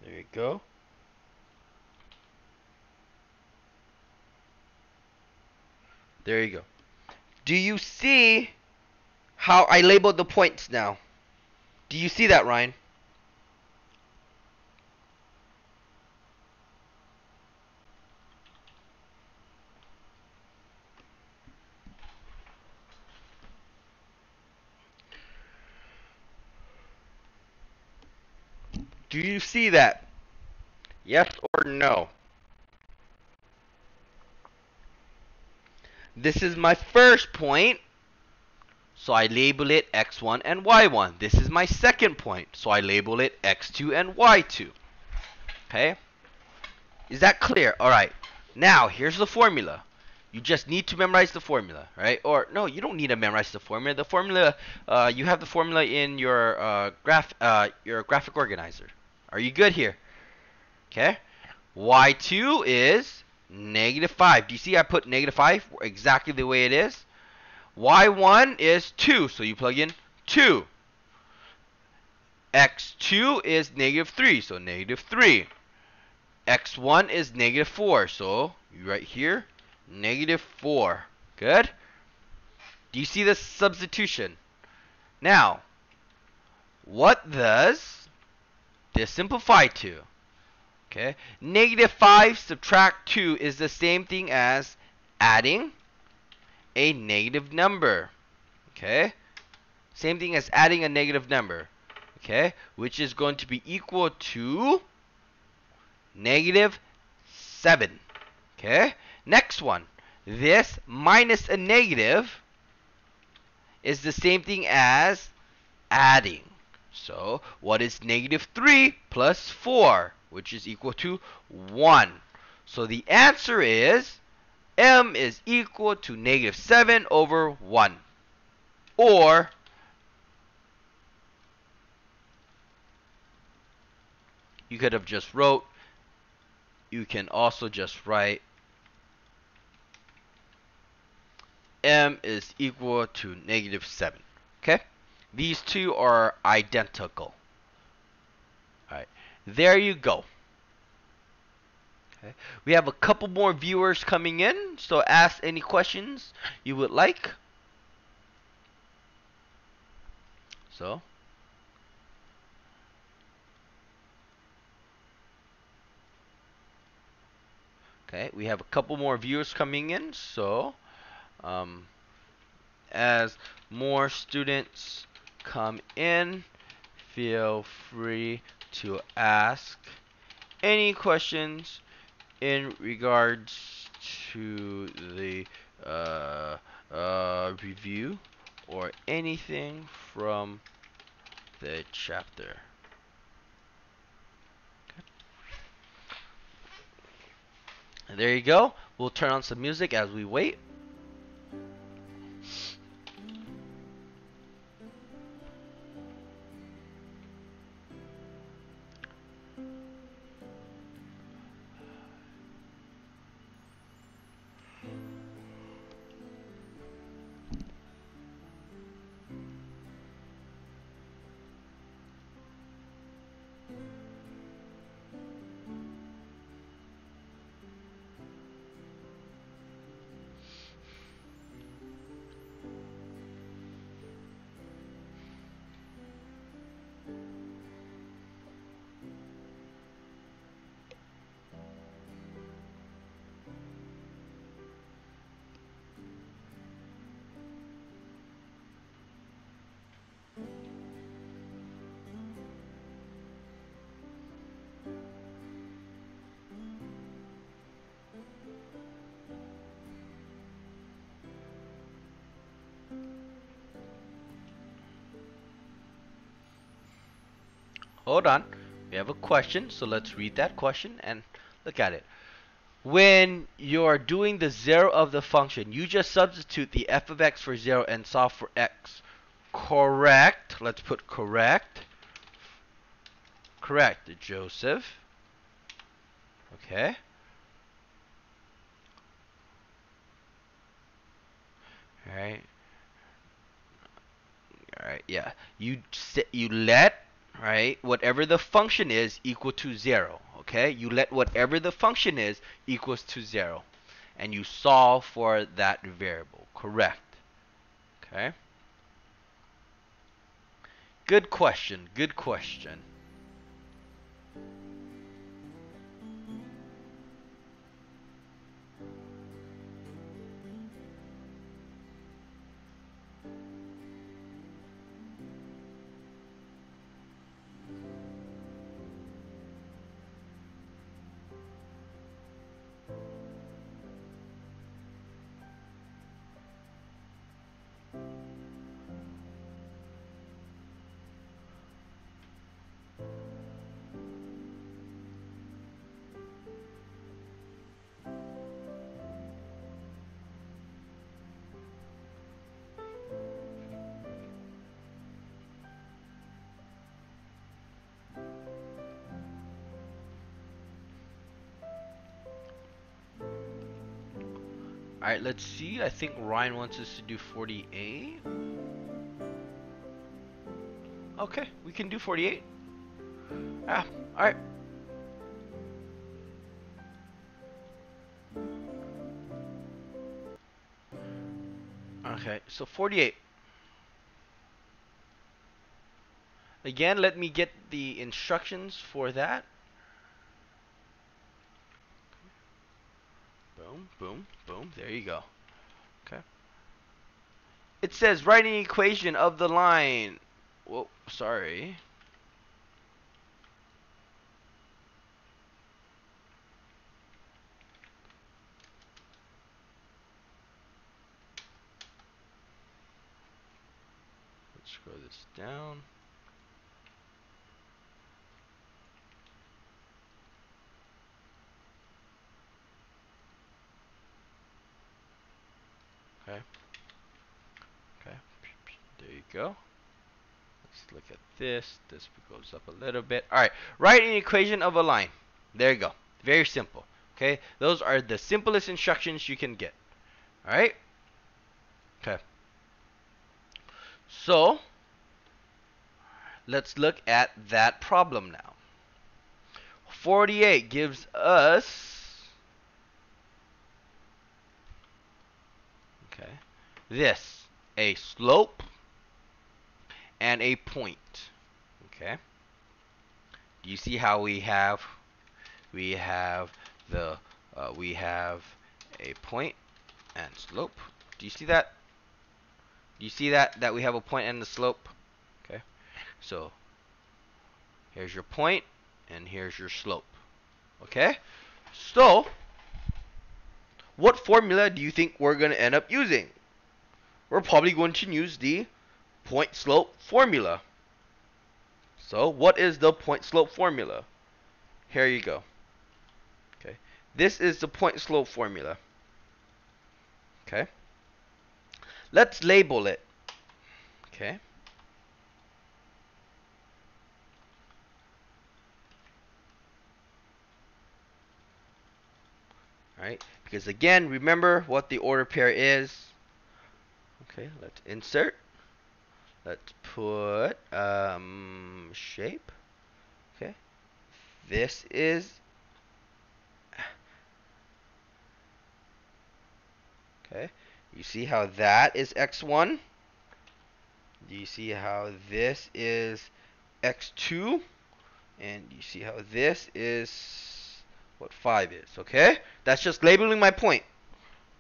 There you go. There you go. Do you see how I labeled the points now? Do you see that, Ryan? Do you see that? Yes or no? This is my first point, so I label it x1 and y1. This is my second point, so I label it x2 and y2. Okay? Is that clear? Alright. Now, here's the formula. You just need to memorize the formula, right? Or no, you don't need to memorize the formula. The formula, you have the formula in your graphic organizer. Are you good here? Okay. Y2 is -5. Do you see I put -5 exactly the way it is? Y1 is 2, so you plug in 2. X2 is -3, so -3. X1 is -4, so you write here -4. Good? Do you see the substitution? Now, what does this simplify to? Okay, -5 subtract 2 is the same thing as adding a negative number. Okay, same thing as adding a negative number. Okay, which is going to be equal to -7. Okay, next one. This minus a negative is the same thing as adding. So, what is -3 plus 4, which is equal to 1? So, the answer is m is equal to -7 over 1. Or, you could have just wrote, you can also just write m is equal to -7. Okay? These two are identical. Alright, there you go. Okay. We have a couple more viewers coming in, so ask any questions you would like. So, okay, we have a couple more viewers coming in, so as more students come in, feel free to ask any questions in regards to the review or anything from the chapter. And there you go. We'll turn on some music as we wait. Hold on. We have a question, so let's read that question and look at it. When you're doing the zero of the function, you just substitute the f of x for 0 and solve for x. Correct. Let's put correct. Correct, Joseph. Okay. Alright. Alright, yeah. You let, right, whatever the function is equal to 0. Okay? You let whatever the function is equals to 0. And you solve for that variable. Correct. Okay? Good question. Good question. Alright, let's see. I think Ryan wants us to do 48. Okay, we can do 48. Ah, alright. Okay, so 48. Again, let me get the instructions for that. Boom, boom, boom. There you go. Okay. It says write an equation of the line. Whoa, sorry. Let's scroll this down. Okay. Okay. There you go. Let's look at this. This goes up a little bit. Alright. Write an equation of a line. There you go. Very simple. Okay. Those are the simplest instructions you can get. Alright. Okay. So, let's look at that problem now. 48 gives us, okay, this, a slope and a point. Okay. Do you see how we have the we have a point and slope? Do you see that? Do you see that we have a point and the slope? Okay. So here's your point and here's your slope. Okay? So what formula do you think we're going to end up using? We're probably going to use the point slope formula. So what is the point slope formula? Here you go. Okay. This is the point slope formula. Okay. Let's label it. Okay. Alright. Because again, remember what the order pair is. Okay, let's insert. Let's put shape. Okay. This is okay. You see how that is x1? Do you see how this is x2? And you see how this is what 5 is, okay? That's just labeling my point.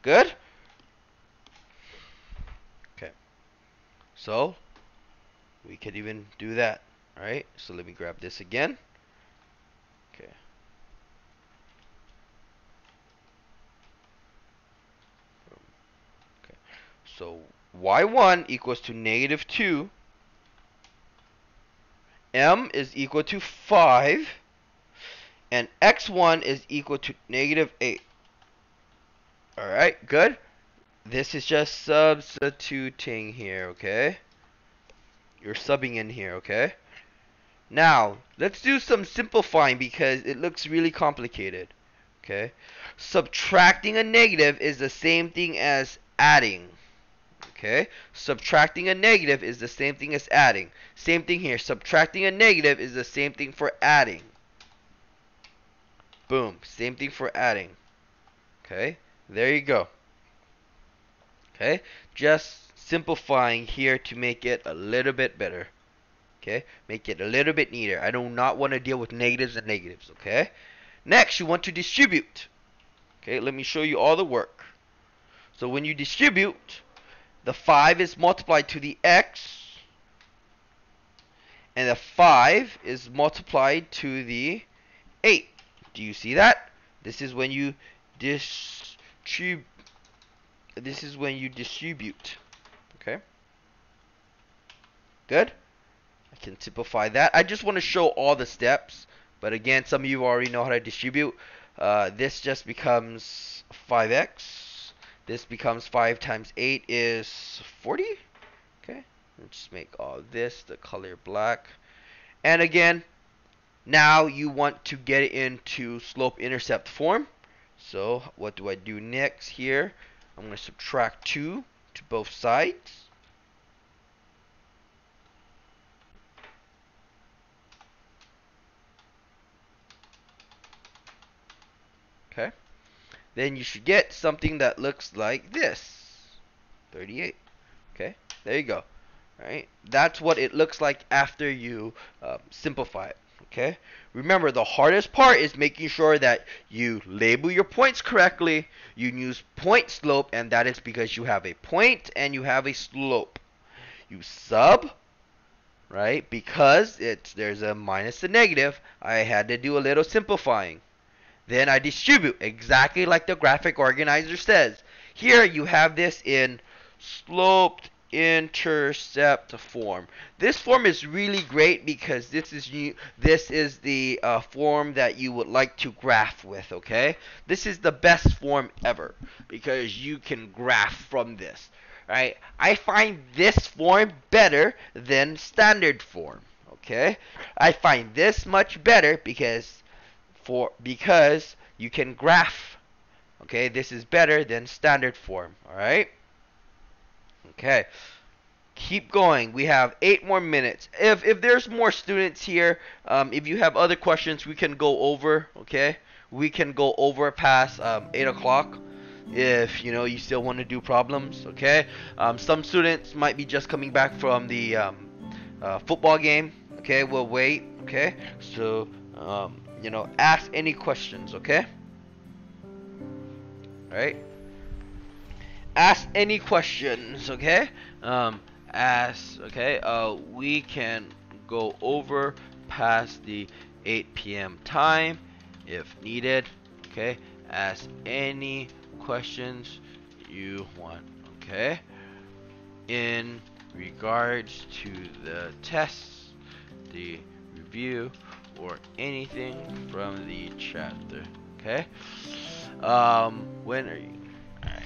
Good? Okay. So, we could even do that. Alright, so let me grab this again. Okay. Okay. So, y1 equals to negative 2. M is equal to 5. And x1 is equal to negative 8. Alright, good. This is just substituting here, okay? You're subbing in here, okay? Now, let's do some simplifying because it looks really complicated. Okay? Subtracting a negative is the same thing as adding. Okay? Subtracting a negative is the same thing as adding. Same thing here. Subtracting a negative is the same thing for adding. Boom. Same thing for adding. Okay? There you go. Okay? Just simplifying here to make it a little bit better. Okay? Make it a little bit neater. I do not want to deal with negatives and negatives. Okay? Next, you want to distribute. Okay? Let me show you all the work. So when you distribute, the 5 is multiplied to the x, and the 5 is multiplied to the 8. Do you see that? This is when you distribute. This is when you distribute. Okay? Good? I can simplify that. I just want to show all the steps. But again, some of you already know how to distribute. This just becomes 5x. This becomes 5 times 8 is 40. Okay? Let's just make all this the color black. And again, now you want to get it into slope-intercept form. So what do I do next here? I'm going to subtract 2 to both sides. Okay. Then you should get something that looks like this. 38. Okay. There you go. Alright. That's what it looks like after you simplify it. Okay. Remember, the hardest part is making sure that you label your points correctly. You use point slope, and that is because you have a point and you have a slope. You sub, right? Because there's a minus and negative, I had to do a little simplifying. Then I distribute exactly like the graphic organizer says. Here you have this in Slope-Intercept form. This form is really great because this is the form that you would like to graph with, okay? This is the best form ever because you can graph from this, right? I find this form better than standard form, okay? I find this much better because you can graph. Okay, this is better than standard form. Alright? Okay. Keep going. We have 8 more minutes. If there's more students here, if you have other questions, we can go over. Okay? We can go over past 8 o'clock if you still want to do problems. Okay? Some students might be just coming back from the football game. Okay? We'll wait. Okay? So ask any questions, okay? Alright? Ask any questions, okay? We can go over past the 8 p.m. time if needed, okay? Ask any questions you want, okay? In regards to the tests, the review, or anything from the chapter, okay? When are you? Alright.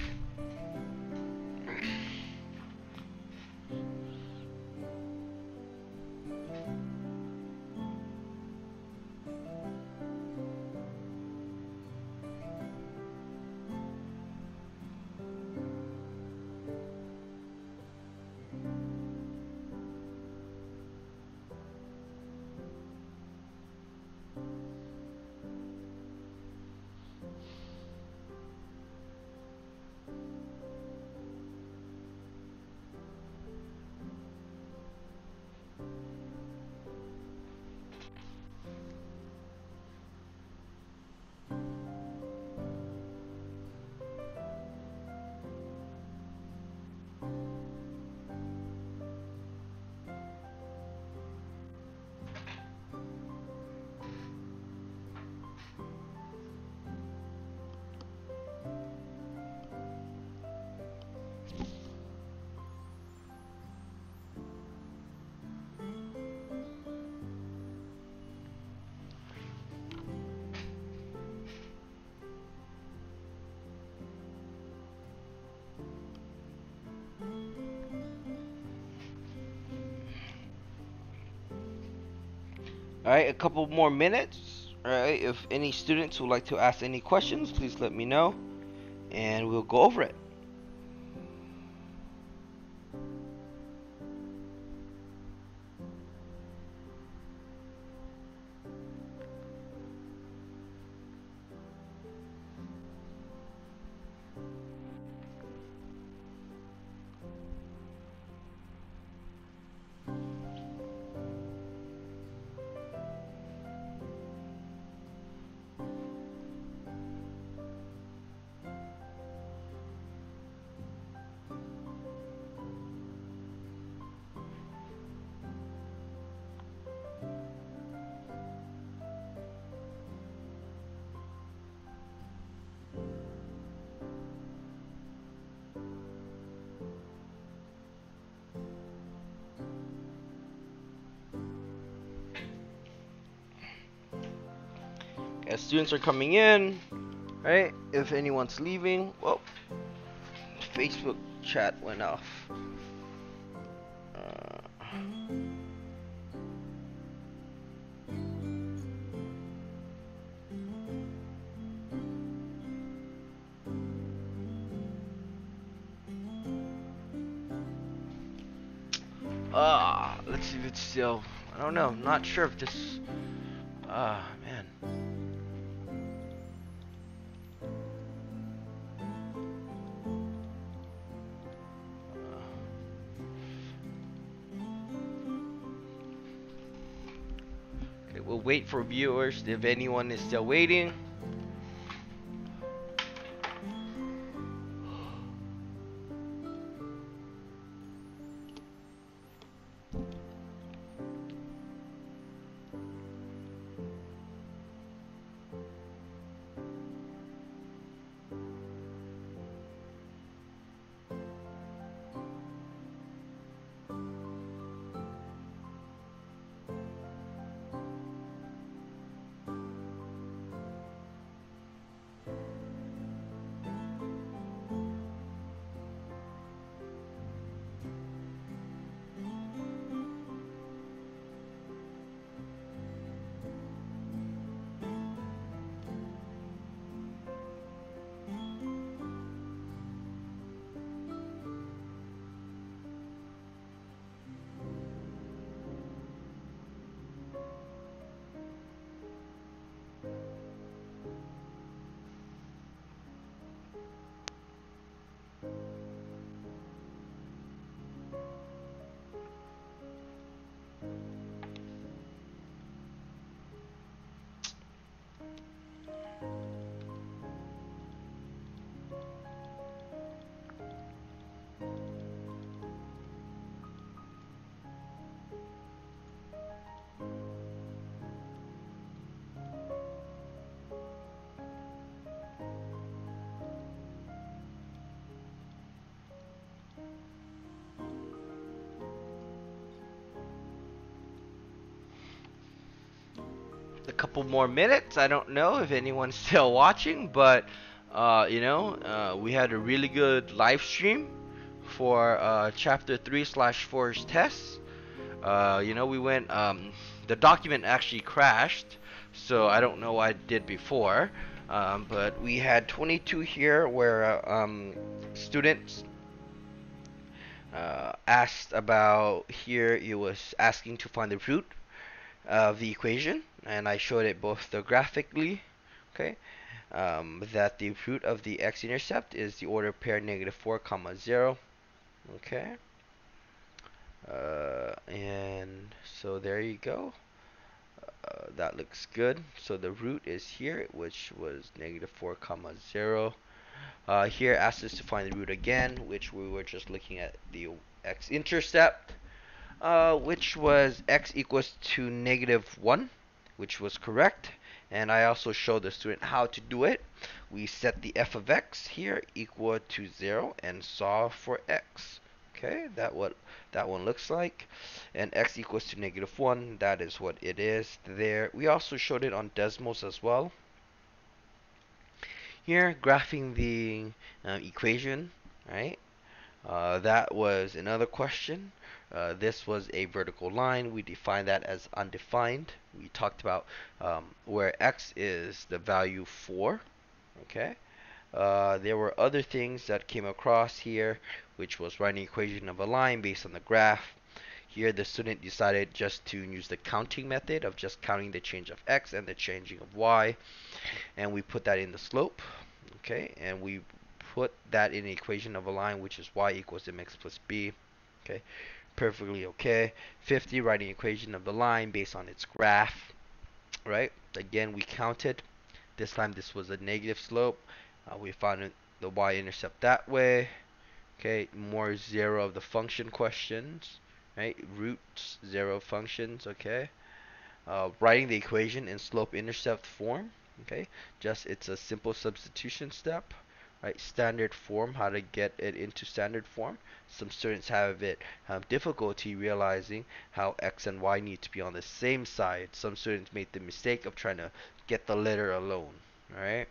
Alright, a couple more minutes. Alright, if any students would like to ask any questions, please let me know, and we'll go over it. As students are coming in, right? If anyone's leaving, well, Facebook chat went off. Let's see if it's still. I don't know. Not sure if this. Man. Okay, we'll wait for viewers if anyone is still waiting. A couple more minutes. I don't know if anyone's still watching, but we had a really good live stream for chapter 3/4's test. We went. The document actually crashed, so I don't know what I did before. But we had 22 here where students asked about here. It was asking to find the root of the equation, and I showed it both graphically, okay, that the root of the x-intercept is the order pair -4, 0, okay, and so there you go. That looks good. So the root is here, which was -4, 0. Here asks us to find the root again, which we were just looking at the x-intercept. Which was x equals to -1, which was correct. And I also showed the student how to do it. We set the f of x here equal to 0 and solve for x. Okay, that one looks like. And x equals to -1, that is what it is there. We also showed it on Desmos as well. Here, graphing the equation, right? That was another question. This was a vertical line. We defined that as undefined. We talked about where x is the value 4. Okay. There were other things that came across here, which was writing equation of a line based on the graph. Here the student decided just to use the counting method of just counting the change of x and the changing of y, and we put that in the slope. Okay, and we put that in the equation of a line, which is y equals mx plus b. Okay, perfectly okay. 50, writing equation of the line based on its graph. Right, again we counted. This time this was a negative slope. We found the y-intercept that way. Okay, more 0 of the function questions. Right, roots 0 functions. Okay, writing the equation in slope-intercept form. Okay, just it's a simple substitution step. Right, standard form, how to get it into standard form. Some students have difficulty realizing how x and y need to be on the same side. Some students made the mistake of trying to get the letter alone. Alright.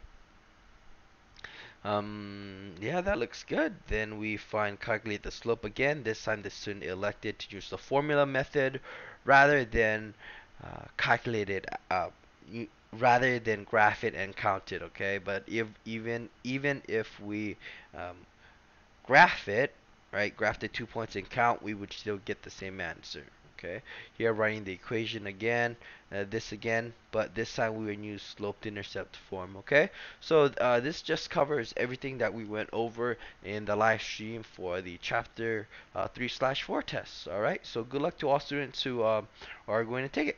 Yeah, that looks good. Then we calculate the slope again. This time the student elected to use the formula method rather than calculate it rather than graph it and count it. Okay, but if even if we graph it, right, graphed at 2 points and count, we would still get the same answer. Okay, here writing the equation again, this again, but this time we would use slope-intercept form. Okay, so this just covers everything that we went over in the live stream for the chapter 3/4 tests. All right, so good luck to all students who are going to take it.